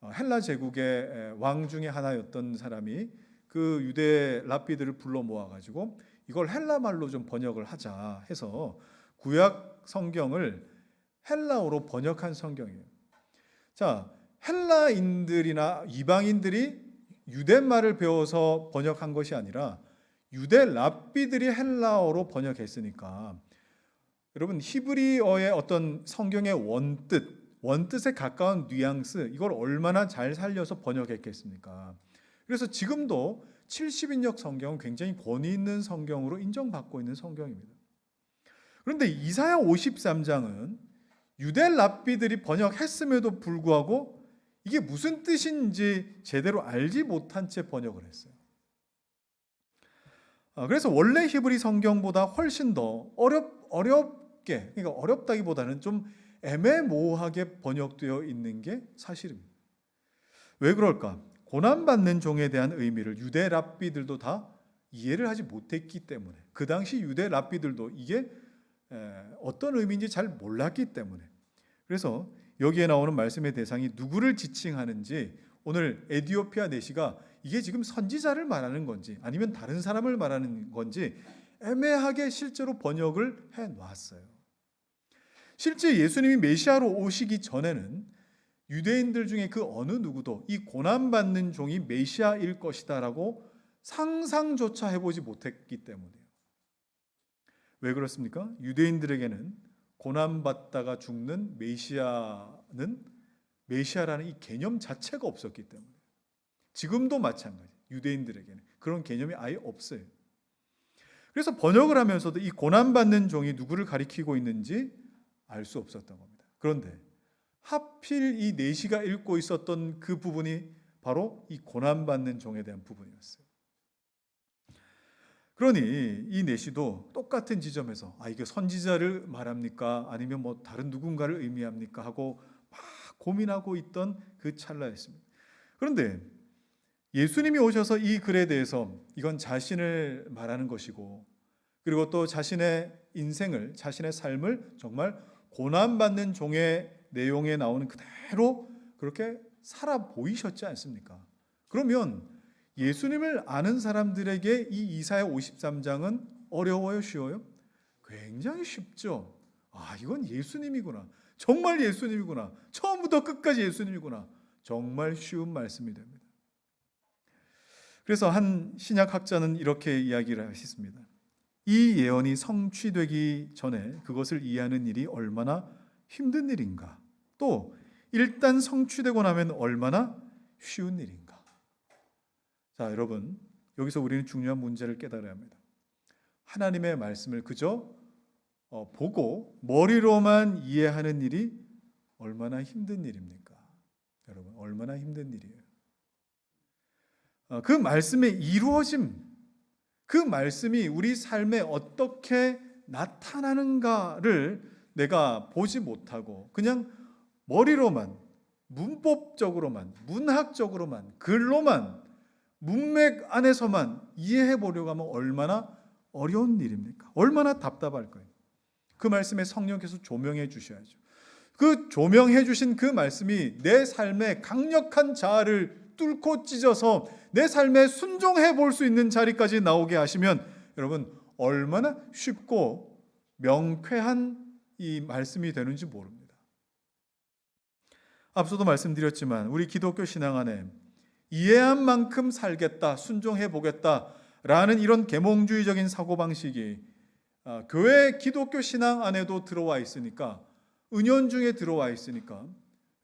헬라 제국의 왕 중에 하나였던 사람이 그 유대 랍비들을 불러 모아 가지고 이걸 헬라 말로 좀 번역을 하자 해서 구약 성경을 헬라어로 번역한 성경이에요. 자, 헬라인들이나 이방인들이 유대 말을 배워서 번역한 것이 아니라 유대 랍비들이 헬라어로 번역했으니까, 여러분 히브리어의 어떤 성경의 원뜻에 가까운 뉘앙스, 이걸 얼마나 잘 살려서 번역했겠습니까? 그래서 지금도 70인역 성경은 굉장히 권위 있는 성경으로 인정받고 있는 성경입니다. 그런데 이사야 53장은 유대 랍비들이 번역했음에도 불구하고 이게 무슨 뜻인지 제대로 알지 못한 채 번역을 했어요. 그래서 원래 히브리 성경보다 훨씬 더 어렵게, 그러니까 어렵다기보다는 좀 애매모호하게 번역되어 있는 게 사실입니다. 왜 그럴까? 고난받는 종에 대한 의미를 유대 랍비들도 다 이해를 하지 못했기 때문에, 그 당시 유대 랍비들도 이게 어떤 의미인지 잘 몰랐기 때문에, 그래서 여기에 나오는 말씀의 대상이 누구를 지칭하는지, 오늘 에디오피아 내시가 이게 지금 선지자를 말하는 건지 아니면 다른 사람을 말하는 건지 애매하게 실제로 번역을 해놨어요. 실제 예수님이 메시아로 오시기 전에는 유대인들 중에 그 어느 누구도 이 고난받는 종이 메시아일 것이다라고 상상조차 해보지 못했기 때문이에요. 왜 그렇습니까? 유대인들에게는 고난받다가 죽는 메시아라는 이 개념 자체가 없었기 때문에, 지금도 마찬가지, 유대인들에게는 그런 개념이 아예 없어요. 그래서 번역을 하면서도 이 고난받는 종이 누구를 가리키고 있는지 알 수 없었던 겁니다. 그런데 하필 이 내시가 읽고 있었던 그 부분이 바로 이 고난받는 종에 대한 부분이었어요. 그러니 이 내시도 똑같은 지점에서 이게 선지자를 말합니까? 아니면 뭐 다른 누군가를 의미합니까? 하고 막 고민하고 있던 그 찰나였습니다. 그런데 예수님이 오셔서 이 글에 대해서 이건 자신을 말하는 것이고, 그리고 또 자신의 인생을, 자신의 삶을 정말 고난받는 종의 내용에 나오는 그대로 그렇게 살아 보이셨지 않습니까? 그러면 예수님을 아는 사람들에게 이 이사야 53장은 어려워요, 쉬워요? 굉장히 쉽죠. 이건 예수님이구나. 정말 예수님이구나. 처음부터 끝까지 예수님이구나. 정말 쉬운 말씀이 됩니다. 그래서 한 신약학자는 이렇게 이야기를 하셨습니다. 이 예언이 성취되기 전에 그것을 이해하는 일이 얼마나 힘든 일인가. 또 일단 성취되고 나면 얼마나 쉬운 일인가. 자, 여러분, 여기서 우리는 중요한 문제를 깨달아야 합니다. 하나님의 말씀을 그저 보고 머리로만 이해하는 일이 얼마나 힘든 일입니까? 여러분, 얼마나 힘든 일이에요. 그 말씀의 이루어짐, 그 말씀이 우리 삶에 어떻게 나타나는가를 내가 보지 못하고 그냥 머리로만, 문법적으로만, 문학적으로만, 글로만, 문맥 안에서만 이해해 보려고 하면 얼마나 어려운 일입니까? 얼마나 답답할까요? 그 말씀에 성령께서 조명해 주셔야죠. 그 조명해 주신 그 말씀이 내 삶의 강력한 자아를 뚫고 찢어서 내 삶에 순종해 볼 수 있는 자리까지 나오게 하시면 여러분 얼마나 쉽고 명쾌한 이 말씀이 되는지 모릅니다. 앞서도 말씀드렸지만 우리 기독교 신앙 안에 이해한 만큼 살겠다, 순종해 보겠다라는 이런 계몽주의적인 사고방식이 교회 기독교 신앙 안에도 들어와 있으니까, 은연중에 들어와 있으니까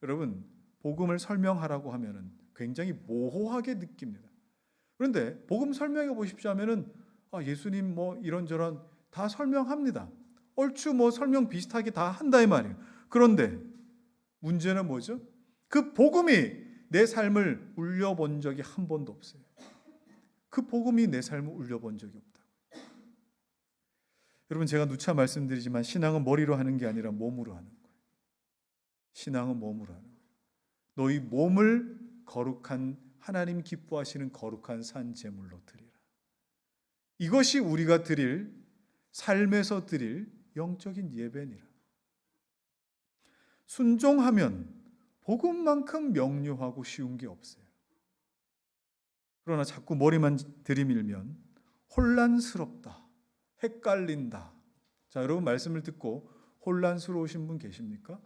여러분 복음을 설명하라고 하면은 굉장히 모호하게 느낍니다. 그런데 복음 설명해 보십시오 하면은 예수님 뭐 이런저런 다 설명합니다. 얼추 뭐 설명 비슷하게 다 한다 이 말이에요. 그런데 문제는 뭐죠? 그 복음이 내 삶을 울려본 적이 한 번도 없어요. 그 복음이 내 삶을 울려본 적이 없다. 여러분, 제가 누차 말씀드리지만 신앙은 머리로 하는 게 아니라 몸으로 하는 거예요. 신앙은 몸으로 하는 거예요. 너희 몸을 거룩한, 하나님 기뻐하시는 거룩한 산 제물로 드리라. 이것이 우리가 드릴, 삶에서 드릴 영적인 예배니라. 순종하면 복음만큼 명료하고 쉬운 게 없어요. 그러나 자꾸 머리만 들이밀면 혼란스럽다, 헷갈린다. 자, 여러분 말씀을 듣고 혼란스러우신 분 계십니까?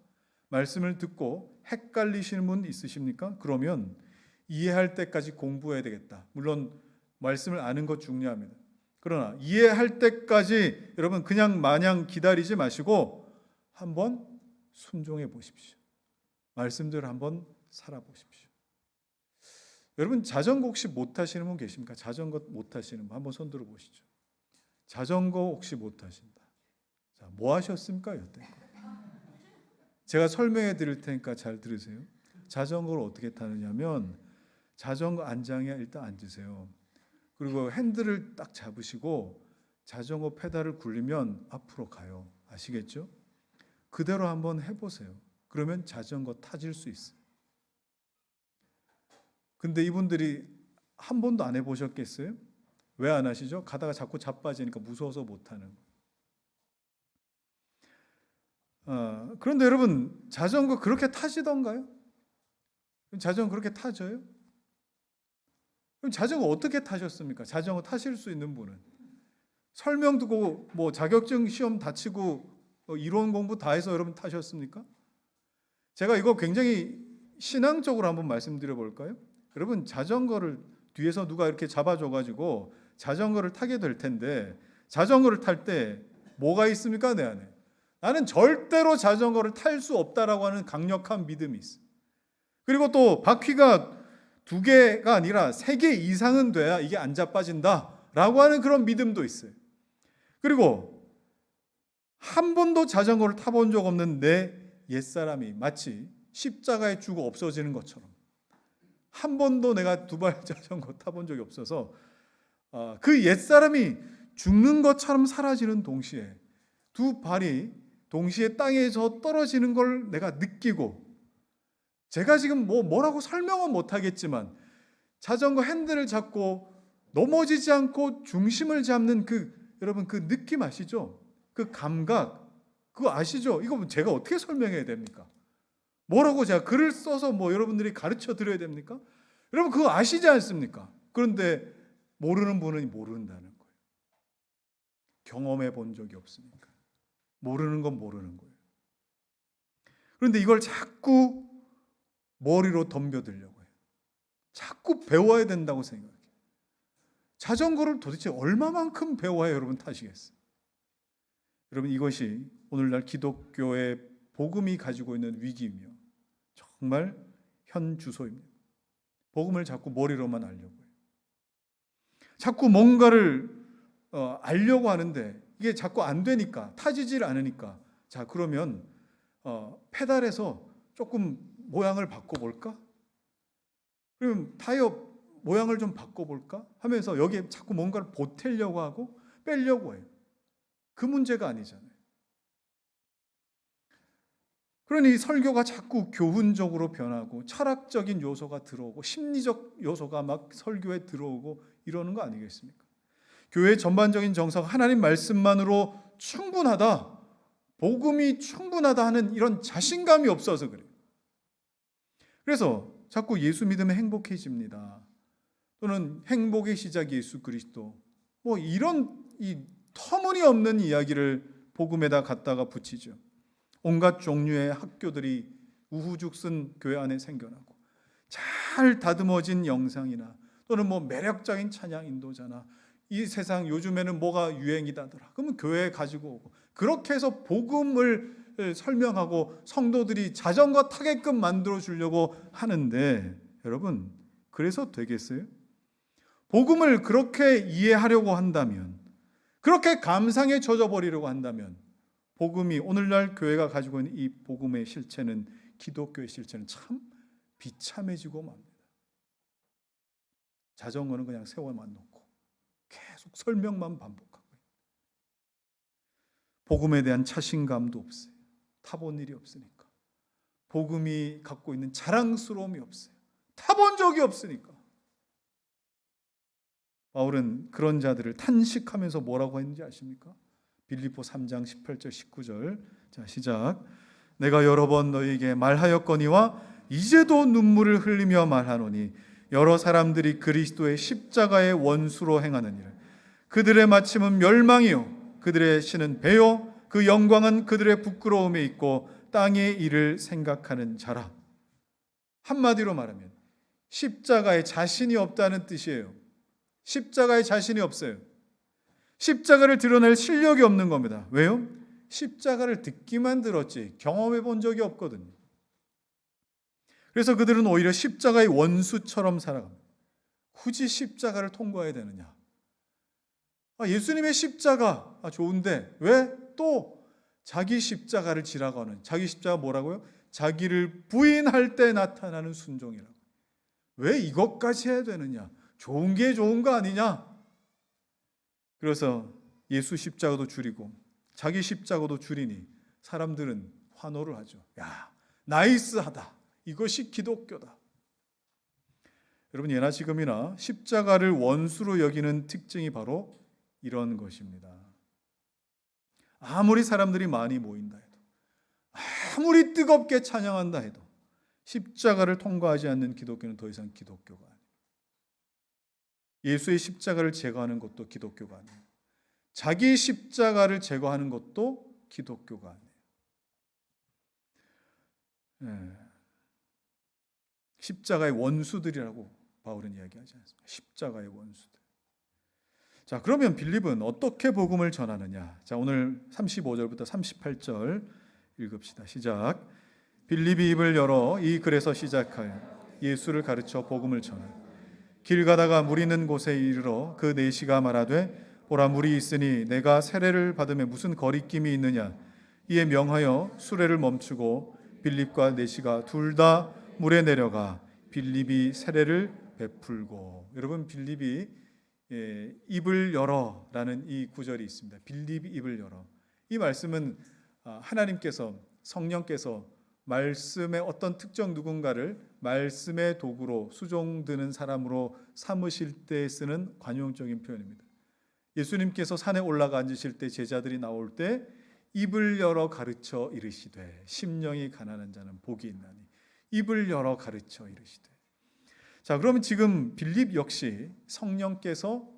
말씀을 듣고 헷갈리시는 분 있으십니까? 그러면 이해할 때까지 공부해야 되겠다. 물론 말씀을 아는 것 중요합니다. 그러나 이해할 때까지 여러분 그냥 마냥 기다리지 마시고 한번 순종해 보십시오. 말씀대로 한번 살아보십시오. 여러분 자전거 혹시 못 타시는 분 계십니까? 자전거 못 타시는 분 한번 손 들어 보시죠. 자전거 혹시 못 타신다. 자, 뭐 하셨습니까? 여태껏? 제가 설명해 드릴 테니까 잘 들으세요. 자전거를 어떻게 타느냐면 자전거 안장에 일단 앉으세요. 그리고 핸들을 딱 잡으시고 자전거 페달을 굴리면 앞으로 가요. 아시겠죠? 그대로 한번 해보세요. 그러면 자전거 타실 수 있어요. 근데 이분들이 한 번도 안 해보셨겠어요? 왜 안 하시죠? 가다가 자꾸 자빠지니까 무서워서 못하는 거예요. 그런데 여러분, 자전거 그렇게 타시던가요? 자전거 그렇게 타져요? 그럼 자전거 어떻게 타셨습니까? 자전거 타실 수 있는 분은 설명 듣고 뭐 자격증 시험 다 치고 이론 공부 다 해서 여러분 타셨습니까? 제가 이거 굉장히 신앙적으로 한번 말씀드려 볼까요? 여러분, 자전거를 뒤에서 누가 이렇게 잡아줘가지고 자전거를 타게 될 텐데, 자전거를 탈 때 뭐가 있습니까? 내 안에 나는 절대로 자전거를 탈 수 없다라고 하는 강력한 믿음이 있어요. 그리고 또 바퀴가 2개가 아니라 3개 이상은 돼야 이게 안 자빠진다라고 하는 그런 믿음도 있어요. 그리고 한 번도 자전거를 타본 적 없는 내 옛사람이 마치 십자가에 죽어 없어지는 것처럼, 한 번도 내가 2발 자전거 타본 적이 없어서 그 옛사람이 죽는 것처럼 사라지는 동시에 2발이 동시에 땅에서 떨어지는 걸 내가 느끼고, 제가 지금 뭐라고 설명은 못하겠지만 자전거 핸들을 잡고 넘어지지 않고 중심을 잡는 여러분 그 느낌 아시죠? 그 감각, 그거 아시죠? 이거 제가 어떻게 설명해야 됩니까? 뭐라고 제가 글을 써서 여러분들이 가르쳐 드려야 됩니까? 여러분 그거 아시지 않습니까? 그런데 모르는 분은 모른다는 거예요. 경험해 본 적이 없으니까. 모르는 건 모르는 거예요. 그런데 이걸 자꾸 머리로 덤벼들려고 해요. 자꾸 배워야 된다고 생각해요. 자전거를 도대체 얼마만큼 배워야 여러분 타시겠어요? 여러분, 이것이 오늘날 기독교의 복음이 가지고 있는 위기이며 정말 현 주소입니다. 복음을 자꾸 머리로만 알려고 해요. 자꾸 뭔가를 알려고 하는데 이게 자꾸 안 되니까, 타지질 않으니까, 자 그러면 페달에서 조금 모양을 바꿔볼까? 그럼 타이어 모양을 좀 바꿔볼까? 하면서 여기에 자꾸 뭔가를 보태려고 하고 빼려고 해요. 그 문제가 아니잖아요. 그러니 설교가 자꾸 교훈적으로 변하고 철학적인 요소가 들어오고 심리적 요소가 막 설교에 들어오고 이러는 거 아니겠습니까? 교회의 전반적인 정서가 하나님 말씀만으로 충분하다, 복음이 충분하다 하는 이런 자신감이 없어서 그래요. 그래서 자꾸 예수 믿으면 행복해집니다, 또는 행복의 시작 예수 그리스도, 이런 이 터무니없는 이야기를 복음에다 갖다가 붙이죠. 온갖 종류의 학교들이 우후죽순 교회 안에 생겨나고, 잘 다듬어진 영상이나 또는 매력적인 찬양 인도자나 이 세상 요즘에는 뭐가 유행이다더라, 그러면 교회에 가지고 오고, 그렇게 해서 복음을 설명하고 성도들이 자전거 타게끔 만들어 주려고 하는데, 여러분 그래서 되겠어요? 복음을 그렇게 이해하려고 한다면, 그렇게 감상에 젖어버리려고 한다면, 복음이 오늘날 교회가 가지고 있는 이 복음의 실체는, 기독교의 실체는 참 비참해지고 맙니다. 자전거는 그냥 세워만 놓고 계속 설명만 반복하고, 복음에 대한 자신감도 없어요. 타본 일이 없으니까. 복음이 갖고 있는 자랑스러움이 없어요. 타본 적이 없으니까. 바울은 그런 자들을 탄식하면서 뭐라고 했는지 아십니까? 빌립보 3장 18절 19절. 자, 시작. 내가 여러 번 너희에게 말하였거니와 이제도 눈물을 흘리며 말하노니 여러 사람들이 그리스도의 십자가의 원수로 행하느니라. 그들의 마침은 멸망이요 그들의 신은 배요 그 영광은 그들의 부끄러움에 있고 땅의 일을 생각하는 자라. 한마디로 말하면 십자가에 자신이 없다는 뜻이에요. 십자가에 자신이 없어요. 십자가를 드러낼 실력이 없는 겁니다. 왜요? 십자가를 듣기만 들었지 경험해 본 적이 없거든요. 그래서 그들은 오히려 십자가의 원수처럼 살아갑니다. 굳이 십자가를 통과해야 되느냐? 예수님의 십자가 좋은데 왜 또 자기 십자가를 지라고 하는, 자기 십자가 뭐라고요? 자기를 부인할 때 나타나는 순종이라고. 왜 이것까지 해야 되느냐? 좋은 게 좋은 거 아니냐? 그래서 예수 십자가도 줄이고 자기 십자가도 줄이니 사람들은 환호를 하죠. 야, 나이스하다. 이것이 기독교다. 여러분, 예나 지금이나 십자가를 원수로 여기는 특징이 바로 이런 것입니다. 아무리 사람들이 많이 모인다 해도, 아무리 뜨겁게 찬양한다 해도 십자가를 통과하지 않는 기독교는 더 이상 기독교가 아니에요. 예수의 십자가를 제거하는 것도 기독교가 아니에요. 자기 십자가를 제거하는 것도 기독교가 아니에요. 십자가의 원수들이라고 바울은 이야기하지 않습니다. 십자가의 원수들. 자, 그러면 빌립은 어떻게 복음을 전하느냐? 자, 오늘 35절부터 38절 읽읍시다. 시작. 빌립이 입을 열어 이 글에서 시작하여 예수를 가르쳐 복음을 전하니 길 가다가 물 있는 곳에 이르러 그 내시가 말하되 보라, 물이 있으니 내가 세례를 받음에 무슨 거리낌이 있느냐? 이에 명하여 수레를 멈추고 빌립과 내시가 둘 다 물에 내려가 빌립이 세례를 베풀고. 여러분, 빌립이 입을 열어라는 이 구절이 있습니다. 빌립이 입을 열어. 이 말씀은 하나님께서, 성령께서 말씀의 어떤 특정 누군가를 말씀의 도구로, 수종드는 사람으로 삼으실 때 쓰는 관용적인 표현입니다. 예수님께서 산에 올라가 앉으실 때 제자들이 나올 때 입을 열어 가르쳐 이르시되 심령이 가난한 자는 복이 있나니 입을 열어 가르쳐 이르시되. 자, 그러면 지금 빌립 역시 성령께서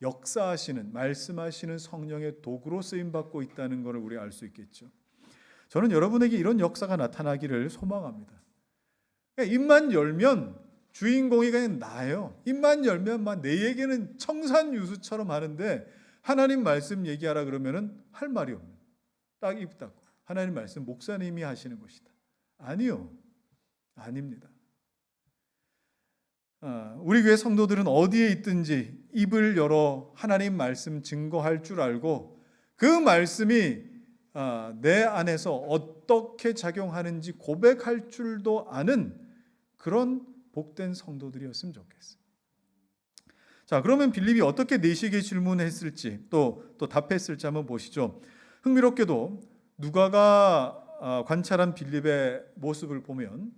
역사하시는, 말씀하시는 성령의 도구로 쓰임받고 있다는 것을 우리가 알 수 있겠죠. 저는 여러분에게 이런 역사가 나타나기를 소망합니다. 입만 열면 주인공이 그냥 나예요. 입만 열면 막 내 얘기는 청산유수처럼 하는데 하나님 말씀 얘기하라 그러면은 할 말이 없는, 딱 입 닫고 하나님 말씀 목사님이 하시는 것이다. 아니요, 아닙니다. 우리 교회 성도들은 어디에 있든지 입을 열어 하나님 말씀 증거할 줄 알고 그 말씀이 내 안에서 어떻게 작용하는지 고백할 줄도 아는 그런 복된 성도들이었으면 좋겠어요. 자, 그러면 빌립이 어떻게 내시에게 질문했을지 또 답했을지 한번 보시죠. 흥미롭게도 누가가 관찰한 빌립의 모습을 보면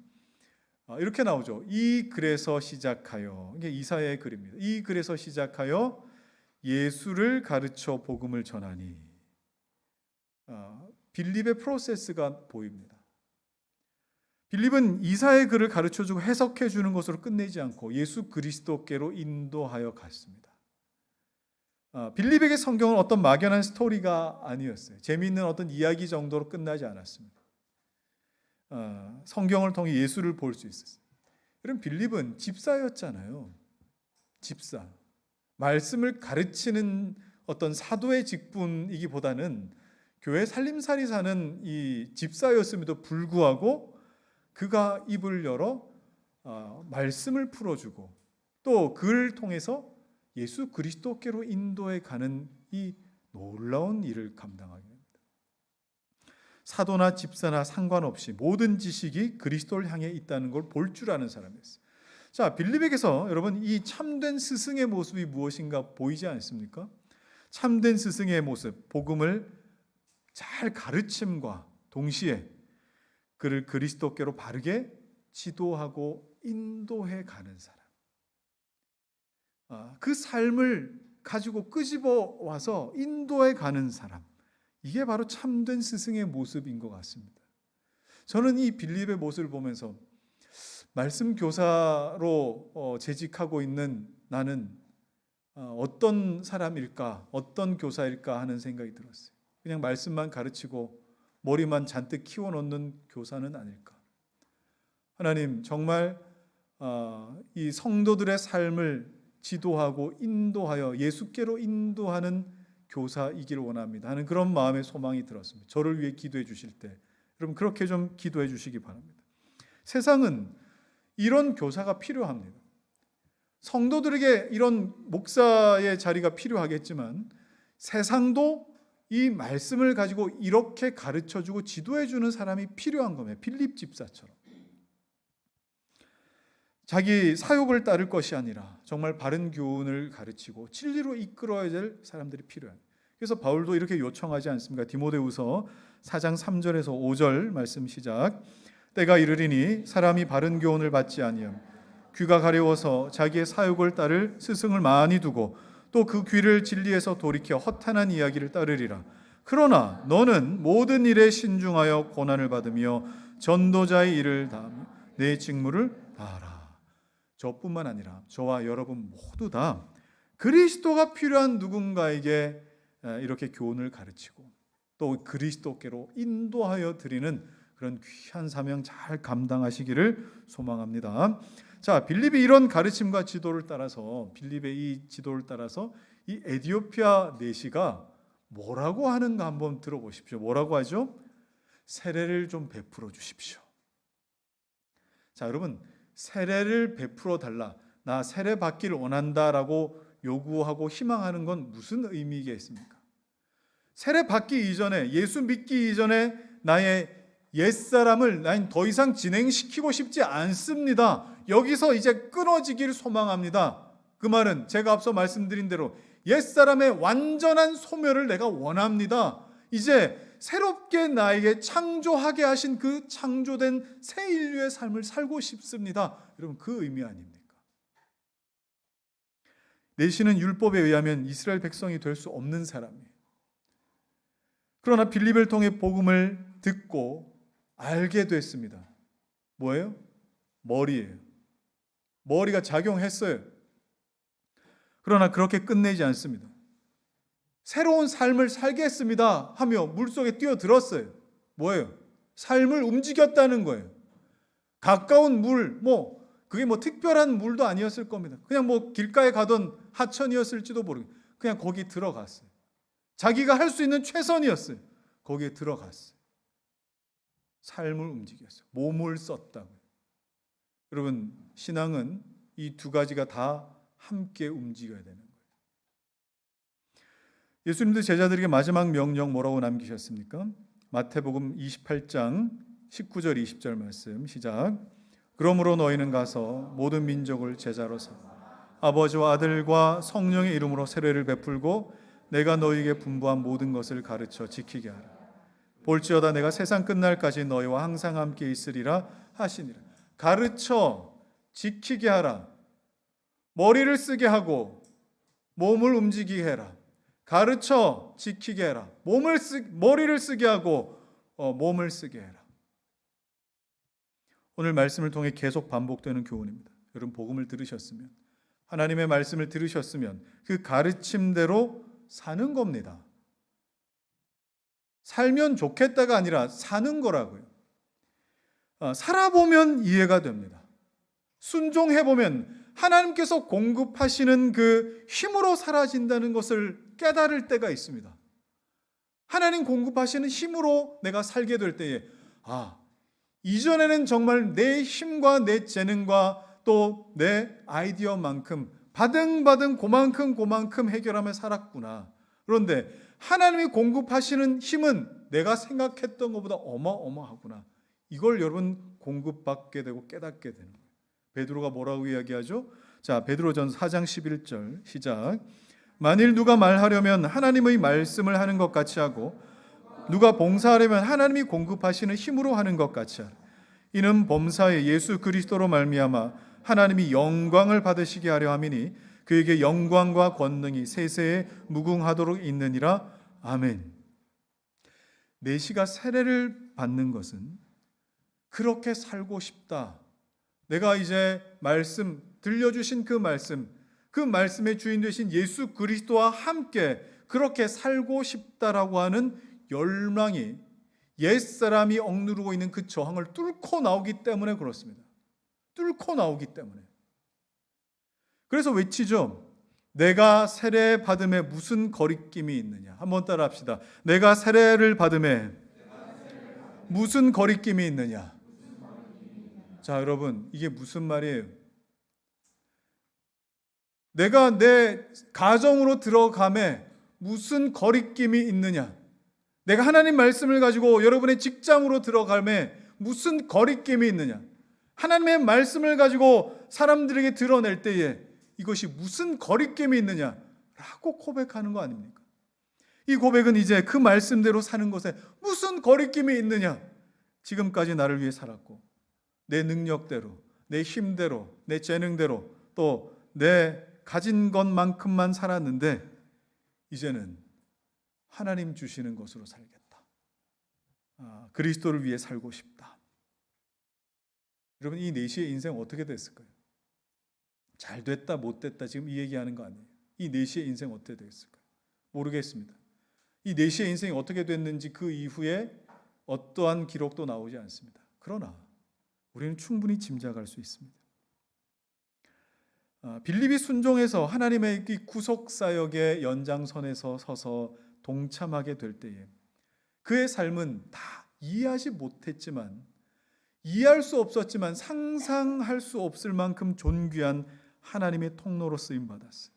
이렇게 나오죠. 이 글에서 시작하여, 이게 이사야의 글입니다. 이 글에서 시작하여 예수를 가르쳐 복음을 전하니. 빌립의 프로세스가 보입니다. 빌립은 이사야의 글을 가르쳐주고 해석해 주는 것으로 끝내지 않고 예수 그리스도께로 인도하여 갔습니다. 빌립에게 성경은 어떤 막연한 스토리가 아니었어요. 재미있는 어떤 이야기 정도로 끝나지 않았습니다. 성경을 통해 예수를 볼 수 있었어요. 여러분, 빌립은 집사였잖아요. 집사. 말씀을 가르치는 어떤 사도의 직분이기보다는 교회 살림살이 사는 이 집사였음에도 불구하고 그가 입을 열어 말씀을 풀어주고 또 그를 통해서 예수 그리스도께로 인도해 가는 이 놀라운 일을 감당하게 됩니다. 사도나 집사나 상관없이 모든 지식이 그리스도를 향해 있다는 걸 볼 줄 아는 사람이었어요. 자, 빌립에게서 여러분 이 참된 스승의 모습이 무엇인가 보이지 않습니까? 참된 스승의 모습, 복음을 잘 가르침과 동시에 그를 그리스도께로 바르게 지도하고 인도해 가는 사람. 그 삶을 가지고 끄집어 와서 인도해 가는 사람. 이게 바로 참된 스승의 모습인 것 같습니다. 저는 이 빌립의 모습을 보면서 말씀 교사로 재직하고 있는 나는 어떤 사람일까, 어떤 교사일까 하는 생각이 들었어요. 그냥 말씀만 가르치고 머리만 잔뜩 키워놓는 교사는 아닐까. 하나님, 정말 이 성도들의 삶을 지도하고 인도하여 예수께로 인도하는 교사이기를 원합니다 하는 그런 마음의 소망이 들었습니다. 저를 위해 기도해 주실 때 여러분 그렇게 좀 기도해 주시기 바랍니다. 세상은 이런 교사가 필요합니다. 성도들에게 이런 목사의 자리가 필요하겠지만 세상도 이 말씀을 가지고 이렇게 가르쳐주고 지도해주는 사람이 필요한 겁니다. 빌립 집사처럼. 자기 사욕을 따를 것이 아니라 정말 바른 교훈을 가르치고 진리로 이끌어야 될 사람들이 필요해요. 그래서 바울도 이렇게 요청하지 않습니까? 디모데후서 4장 3절에서 5절 말씀 시작. 때가 이르리니 사람이 바른 교훈을 받지 아니함 귀가 가려워서 자기의 사욕을 따를 스승을 많이 두고 또 그 귀를 진리에서 돌이켜 허탄한 이야기를 따르리라. 그러나 너는 모든 일에 신중하여 고난을 받으며 전도자의 일을 다하며 내 직무를 다하라. 저뿐만 아니라 저와 여러분 모두 다 그리스도가 필요한 누군가에게 이렇게 교훈을 가르치고 또 그리스도께로 인도하여 드리는 그런 귀한 사명 잘 감당하시기를 소망합니다. 자, 빌립이 이런 가르침과 지도를 따라서 빌립의 이 지도를 따라서 이 에디오피아 내시가 뭐라고 하는가 한번 들어보십시오. 뭐라고 하죠? 세례를 좀 베풀어 주십시오. 자, 여러분, 세례를 베풀어 달라. 나 세례 받기를 원한다라고 요구하고 희망하는 건 무슨 의미겠습니까? 세례 받기 이전에, 예수 믿기 이전에 나의 옛사람을 난 더 이상 진행시키고 싶지 않습니다. 여기서 이제 끊어지길 소망합니다. 그 말은 제가 앞서 말씀드린 대로 옛사람의 완전한 소멸을 내가 원합니다. 이제 새롭게 나에게 창조하게 하신 그 창조된 새 인류의 삶을 살고 싶습니다. 여러분, 그 의미 아닙니까? 내시는 율법에 의하면 이스라엘 백성이 될 수 없는 사람이에요. 그러나 빌립을 통해 복음을 듣고 알게 됐습니다. 뭐예요? 머리예요. 머리가 작용했어요. 그러나 그렇게 끝내지 않습니다. 새로운 삶을 살겠습니다 하며 물속에 뛰어들었어요. 뭐예요? 삶을 움직였다는 거예요. 가까운 물, 그게 특별한 물도 아니었을 겁니다. 그냥 길가에 가던 하천이었을지도 모르겠어요. 그냥 거기 들어갔어요. 자기가 할 수 있는 최선이었어요. 거기에 들어갔어요. 삶을 움직였어요. 몸을 썼다고요. 여러분, 신앙은 이 두 가지가 다 함께 움직여야 되는 거예요. 예수님도 제자들에게 마지막 명령 뭐라고 남기셨습니까? 마태복음 28장 19절 20절 말씀 시작. 그러므로 너희는 가서 모든 민족을 제자로 삼아 아버지와 아들과 성령의 이름으로 세례를 베풀고 내가 너희에게 분부한 모든 것을 가르쳐 지키게 하라. 볼지어다 내가 세상 끝날까지 너희와 항상 함께 있으리라 하시니라. 가르쳐 지키게 하라. 머리를 쓰게 하고 몸을 움직이게 해라. 가르쳐 지키게 해라. 머리를 쓰게 하고 몸을 쓰게 해라. 오늘 말씀을 통해 계속 반복되는 교훈입니다. 여러분, 복음을 들으셨으면, 하나님의 말씀을 들으셨으면 그 가르침대로 사는 겁니다. 살면 좋겠다가 아니라 사는 거라고요. 살아보면 이해가 됩니다. 순종해보면 하나님께서 공급하시는 그 힘으로 사라진다는 것을 깨달을 때가 있습니다. 하나님 공급하시는 힘으로 내가 살게 될 때에 이전에는 정말 내 힘과 내 재능과 또 내 아이디어만큼 바등바등 그만큼 해결하며 살았구나. 그런데 하나님이 공급하시는 힘은 내가 생각했던 것보다 어마어마하구나. 이걸 여러분 공급받게 되고 깨닫게 되는 거예요. 베드로가 뭐라고 이야기하죠? 자, 베드로전서 4장 11절 시작. 만일 누가 말하려면 하나님의 말씀을 하는 것 같이 하고 누가 봉사하려면 하나님이 공급하시는 힘으로 하는 것 같이 하라. 이는 범사에 예수 그리스도로 말미암아 하나님이 영광을 받으시게 하려 함이니 그에게 영광과 권능이 세세에 무궁하도록 있느니라. 아멘. 내시가 세례를 받는 것은 그렇게 살고 싶다. 내가 이제 말씀 들려주신 그 말씀의 주인 되신 예수 그리스도와 함께 그렇게 살고 싶다라고 하는 열망이 옛사람이 억누르고 있는 그 저항을 뚫고 나오기 때문에 그렇습니다. 뚫고 나오기 때문에. 그래서 외치죠. 내가 세례 받음에 무슨 거리낌이 있느냐. 한번 따라 합시다. 내가 세례를 받음에 무슨 거리낌이 있느냐. 자, 여러분, 이게 무슨 말이에요? 내가 내 가정으로 들어감에 무슨 거리낌이 있느냐. 내가 하나님 말씀을 가지고 여러분의 직장으로 들어감에 무슨 거리낌이 있느냐. 하나님의 말씀을 가지고 사람들에게 드러낼 때에 이것이 무슨 거리낌이 있느냐라고 고백하는 거 아닙니까? 이 고백은 이제 그 말씀대로 사는 것에 무슨 거리낌이 있느냐? 지금까지 나를 위해 살았고 내 능력대로, 내 힘대로, 내 재능대로 또 내 가진 것만큼만 살았는데 이제는 하나님 주시는 것으로 살겠다. 그리스도를 위해 살고 싶다. 여러분, 이 내시의 인생 어떻게 됐을까요? 잘 됐다 못 됐다 지금 이 얘기하는 거 아니에요. 이 내시의 인생 어떻게 됐을까요? 모르겠습니다. 이 내시의 인생이 어떻게 됐는지 그 이후에 어떠한 기록도 나오지 않습니다. 그러나 우리는 충분히 짐작할 수 있습니다. 빌립이 순종해서 하나님의 이 구속사역의 연장선에서 서서 동참하게 될 때에 그의 삶은 다 이해하지 못했지만, 이해할 수 없었지만 상상할 수 없을 만큼 존귀한 하나님의 통로로 쓰임받았어요.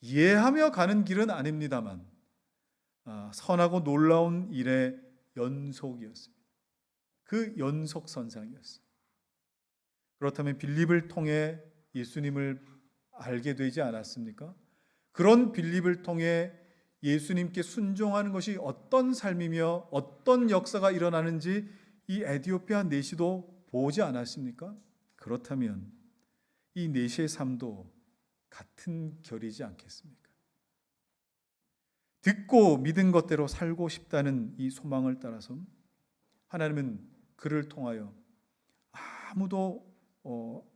이해하며 가는 길은 아닙니다만 선하고 놀라운 일의 연속이었습니다. 그 연속선상이었어요. 그렇다면 빌립을 통해 예수님을 알게 되지 않았습니까? 그런 빌립을 통해 예수님께 순종하는 것이 어떤 삶이며 어떤 역사가 일어나는지 이 에티오피아 내시도 보지 않았습니까? 그렇다면 이 내시의 삶도 같은 결이지 않겠습니까? 듣고 믿은 것대로 살고 싶다는 이 소망을 따라서 하나님은 그를 통하여 아무도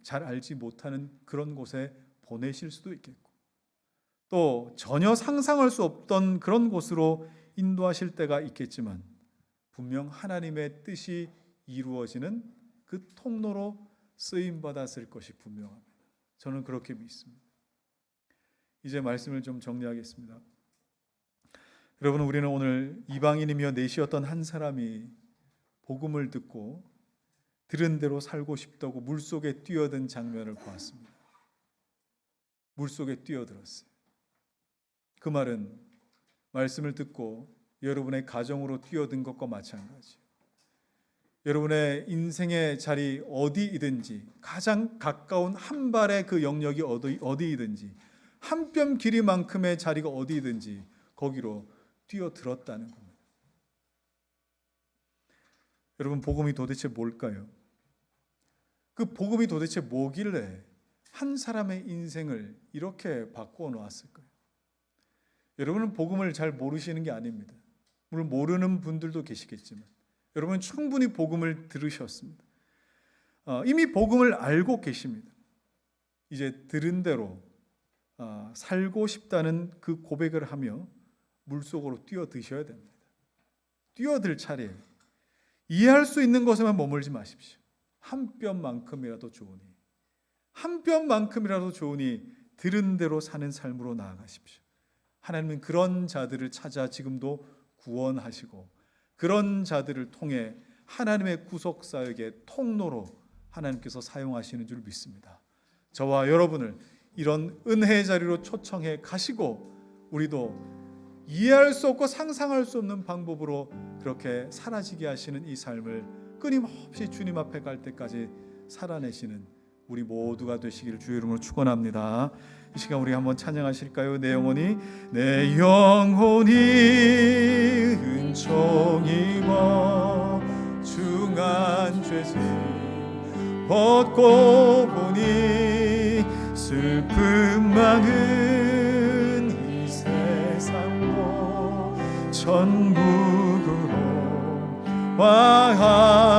잘 알지 못하는 그런 곳에 보내실 수도 있겠고, 또 전혀 상상할 수 없던 그런 곳으로 인도하실 때가 있겠지만 분명 하나님의 뜻이 이루어지는 그 통로로 쓰임받았을 것이 분명합니다. 저는 그렇게 믿습니다. 이제 말씀을 좀 정리하겠습니다. 여러분, 우리는 오늘 이방인이며 내시였던 한 사람이 복음을 듣고 들은 대로 살고 싶다고 물속에 뛰어든 장면을 보았습니다. 물속에 뛰어들었어요. 그 말은 말씀을 듣고 여러분의 가정으로 뛰어든 것과 마찬가지예요. 여러분의 인생의 자리 어디이든지 가장 가까운 한 발의 그 영역이 어디이든지 한 뼘 길이만큼의 자리가 어디이든지 거기로 뛰어들었다는 겁니다. 여러분, 복음이 도대체 뭘까요? 그 복음이 도대체 뭐길래 한 사람의 인생을 이렇게 바꾸어 놓았을까요? 여러분은 복음을 잘 모르시는 게 아닙니다. 물론 모르는 분들도 계시겠지만 여러분은 충분히 복음을 들으셨습니다. 이미 복음을 알고 계십니다. 이제 들은 대로 살고 싶다는 그 고백을 하며 물속으로 뛰어드셔야 됩니다. 뛰어들 차례에 이해할 수 있는 것에만 머물지 마십시오. 한 뼘만큼이라도 좋으니, 한 뼘만큼이라도 좋으니 들은 대로 사는 삶으로 나아가십시오. 하나님은 그런 자들을 찾아 지금도 구원하시고 그런 자들을 통해 하나님의 구속사역의 통로로 하나님께서 사용하시는 줄 믿습니다. 저와 여러분을 이런 은혜의 자리로 초청해 가시고 우리도 이해할 수 없고 상상할 수 없는 방법으로 그렇게 사라지게 하시는 이 삶을 끊임없이 주님 앞에 갈 때까지 살아내시는 우리 모두가 되시기를 주의 이름으로 축원합니다. 이 시간 우리 한번 찬양하실까요? 내 영혼이 은총 입어 중한 죄짐 벗고 보니 슬픔 많은 이 세상도 천국으로 와.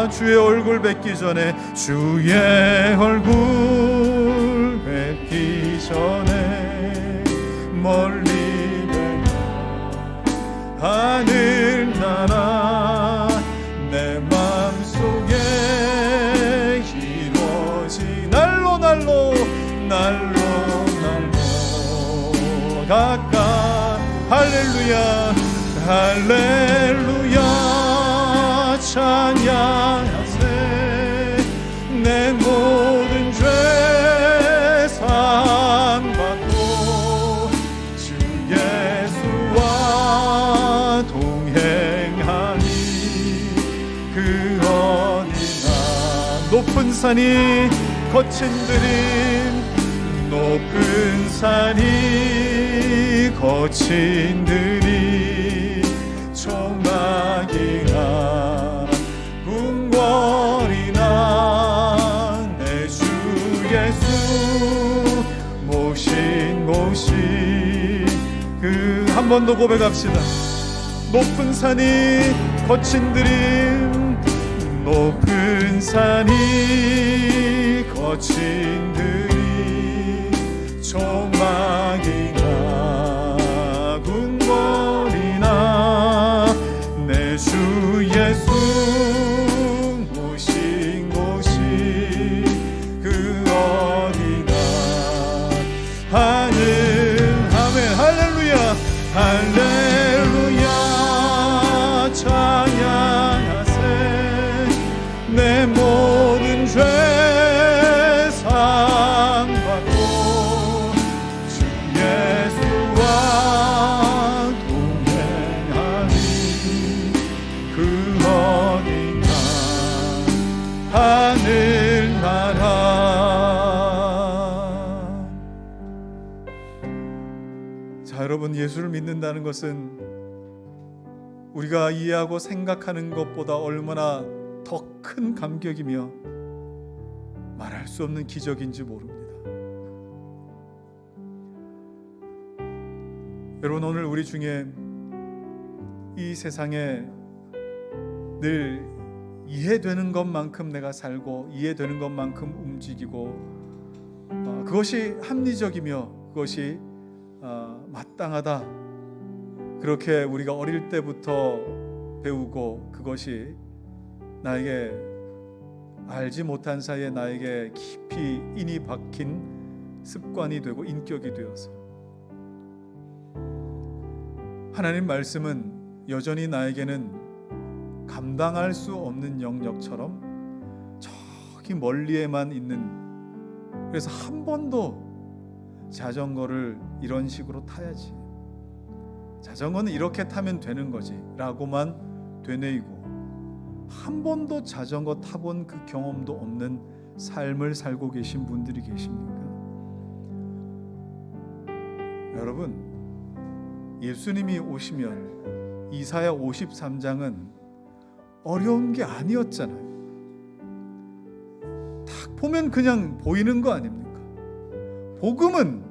주의 얼굴 뵙기 전에, 주의 얼굴 뵙기 전에 멀리 뵈며 하늘나라 내 맘속에 이루어지 날로 가까. 할렐루야 할렐루야 찬양하세. 내 모든 죄 사함받고 주 예수와 동행하니 그 어디나 높은 산이 거친 들임 높은 산이 거친 들이 초막이나 궁궐이나 내 주 예수 모신 그 한 번 더 고백합시다. 높은 산이 거친 들임 높은 산이 거친 들이 초막이나 궁궐이나 내 주 예수 모신 곳이 그 어디나 하늘 아멘 할렐루야 할렐루야 찬양하세 내 모든 죄 상받고 주 예수와 동행하니 그 어디나 하늘나라. 자, 여러분, 예수를 믿는다는 것은 우리가 이해하고 생각하는 것보다 얼마나 더 큰 감격이며 말할 수 없는 기적인지 모릅니다. 여러분, 오늘 우리 중에 이 세상에 늘 이해되는 것만큼 내가 살고 이해되는 것만큼 움직이고 그것이 합리적이며 그것이 마땅하다, 그렇게 우리가 어릴 때부터 배우고 그것이 나에게 알지 못한 사이에 나에게 깊이 인이 박힌 습관이 되고 인격이 되어서 하나님 말씀은 여전히 나에게는 감당할 수 없는 영역처럼 저기 멀리에만 있는, 그래서 한 번도 자전거를 이런 식으로 타야지, 자전거는 이렇게 타면 되는 거지 라고만 되뇌이고 한 번도 자전거 타본 그 경험도 없는 삶을 살고 계신 분들이 계십니까? 여러분, 예수님이 오시면 이사야 53장은 어려운 게 아니었잖아요. 딱 보면 그냥 보이는 거 아닙니까? 복음은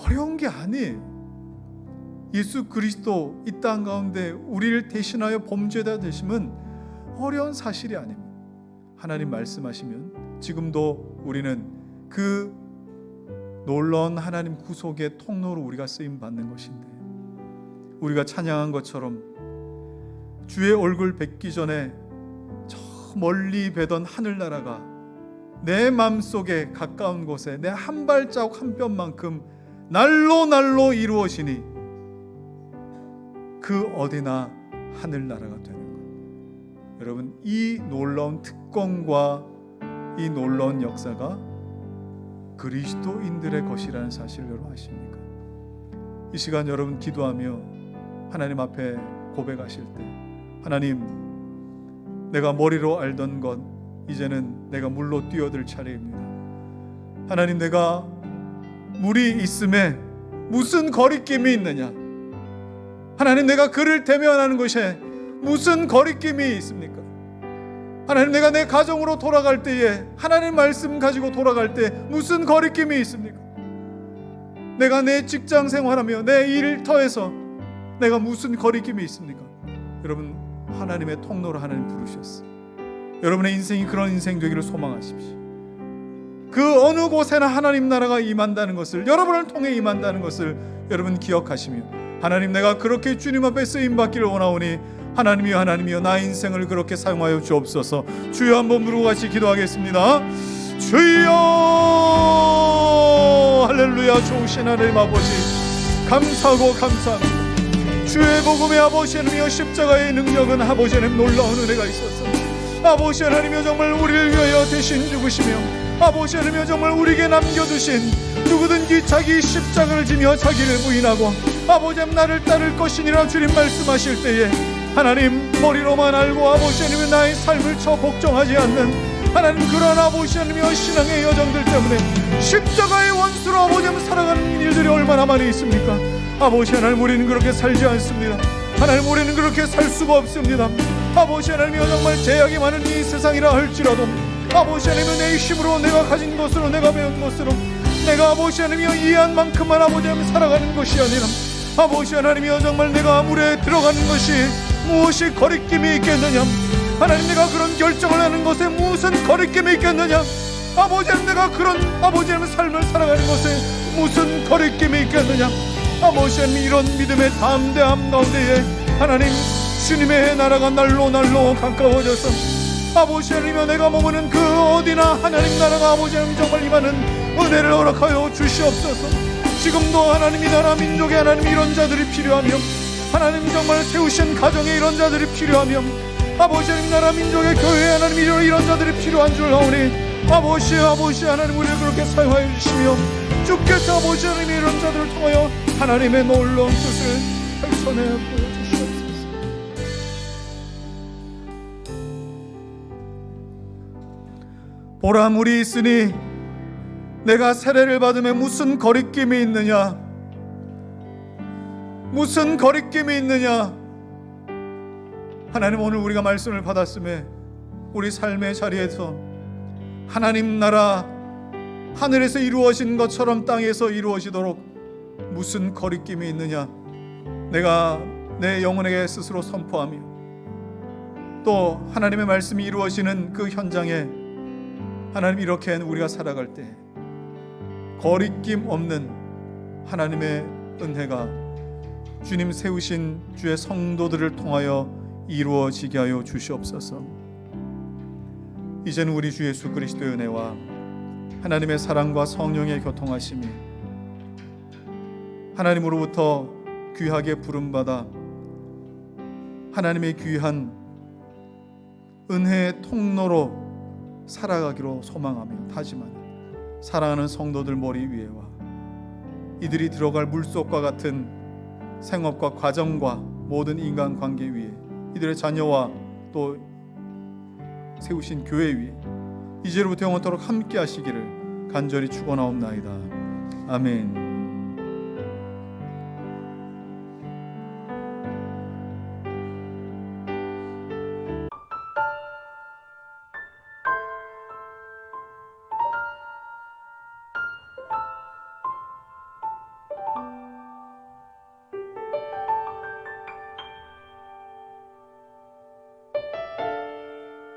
어려운 게 아니에요. 예수 그리스도 이 땅 가운데 우리를 대신하여 범죄자 되심은 어려운 사실이 아닙니다. 하나님 말씀하시면 지금도 우리는 그 놀라운 하나님 구속의 통로로 우리가 쓰임 받는 것인데, 우리가 찬양한 것처럼 주의 얼굴 뵙기 전에 저 멀리 뵈던 하늘나라가 내 마음속에 가까운 곳에 내 한 발자국 한 뼘만큼 날로 이루어지니 그 어디나 하늘나라가 되는 것. 여러분, 이 놀라운 특권과 이 놀라운 역사가 그리스도인들의 것이라는 사실을 여러분 아십니까? 이 시간 여러분 기도하며 하나님 앞에 고백하실 때, 하나님, 내가 머리로 알던 것 이제는 내가 물로 뛰어들 차례입니다. 하나님, 내가 물이 있음에 무슨 거리낌이 있느냐? 하나님, 내가 그를 대면하는 것에 무슨 거리낌이 있습니까? 하나님, 내가 내 가정으로 돌아갈 때에 하나님 말씀 가지고 돌아갈 때 무슨 거리낌이 있습니까? 내가 내 직장 생활하며 내 일터에서 내가 무슨 거리낌이 있습니까? 여러분, 하나님의 통로로 하나님 부르셨어요. 여러분의 인생이 그런 인생 되기를 소망하십시오. 그 어느 곳에나 하나님 나라가 임한다는 것을, 여러분을 통해 임한다는 것을 여러분 기억하시며, 하나님, 내가 그렇게 주님 앞에 쓰임받기를 원하오니 하나님이여 나의 인생을 그렇게 사용하여 주옵소서. 주여, 한번 부르고 같이 기도하겠습니다. 주여, 할렐루야. 좋으신 하나님 아버지, 감사하고 감사합니다. 주의 복음의 아버지 하나님이여, 십자가의 능력은 아버지 하나님 놀라운 은혜가 있었습니다. 아버지 하나님이여, 정말 우리를 위하여 대신 죽으시며 아버지 하나님이여, 정말 우리에게 남겨두신, 누구든지 자기 십자가를 지며 자기를 부인하고 아버지 하나님 나를 따를 것이니라 주님 말씀하실 때에, 하나님, 머리로만 알고 아버지 하나님 나의 삶을 저 걱정하지 않는 하나님, 그러나 아버지 하나님이여 신앙의 여정들 때문에 십자가의 원수로 아버지 하나님 살아가는 일들이 얼마나 많이 있습니까? 아버지 하나님, 우리는 그렇게 살지 않습니다. 하나님, 우리는 그렇게 살 수가 없습니다. 아버지 하나님이여 정말 제약이 많은 이 세상이라 할지라도 아버지 하나님이여 내 힘으로 내가 가진 것으로 내가 배운 것으로 내가 아버지 하나님이여 이해한 만큼만 아버지 하나님 살아가는 것이 아니라 아버지 하나님이여 정말 내가 물에 들어가는 것이 무엇이 거리낌이 있겠느냐? 하나님, 내가 그런 결정을 하는 것에 무슨 거리낌이 있겠느냐? 아버지 하나님, 내가 그런 아버지 하나님 삶을 살아가는 것에 무슨 거리낌이 있겠느냐? 아버지 하나님, 이런 믿음의 담대함 가운데에 하나님 주님의 나라가 날로 가까워져서 아버지 하나님이여 내가 머무는 그 어디나 하나님 나라가 아버지 하나님 정말 임하는 은혜를 허락하여 주시옵소서. 지금도 하나님 이 나라 민족의 하나님 이런 자들이 필요하며 하나님 정말 세우신 가정에 이런 자들이 필요하며 아버지 하나님 나라 민족의 교회에 하나님 이런 자들이 필요한 줄 아오니 아버지 하나님 우리를 그렇게 사용하여 주시며 주께서 아버지 하나님 이런 자들을 통하여 하나님의 놀라운 뜻을 펼쳐내 보여주시옵소서. 보라, 물이 있으니 내가 세례를 받음에 무슨 거리낌이 있느냐? 무슨 거리낌이 있느냐? 하나님, 오늘 우리가 말씀을 받았음에 우리 삶의 자리에서 하나님 나라 하늘에서 이루어진 것처럼 땅에서 이루어지도록 무슨 거리낌이 있느냐? 내가 내 영혼에게 스스로 선포하며 또 하나님의 말씀이 이루어지는 그 현장에 하나님 이렇게 우리가 살아갈 때 거리낌 없는 하나님의 은혜가 주님 세우신 주의 성도들을 통하여 이루어지게 하여 주시옵소서. 이제는 우리 주 예수 그리스도의 은혜와 하나님의 사랑과 성령의 교통하심이 하나님으로부터 귀하게 부름받아 하나님의 귀한 은혜의 통로로 살아가기로 소망하며 다짐하는 사랑하는 성도들 머리 위에와 이들이 들어갈 물속과 같은 생업과 과정과 모든 인간관계 위에 이들의 자녀와 또 세우신 교회 위에 이제로부터 영원토록 함께 하시기를 간절히 축원하옵나이다. 아멘.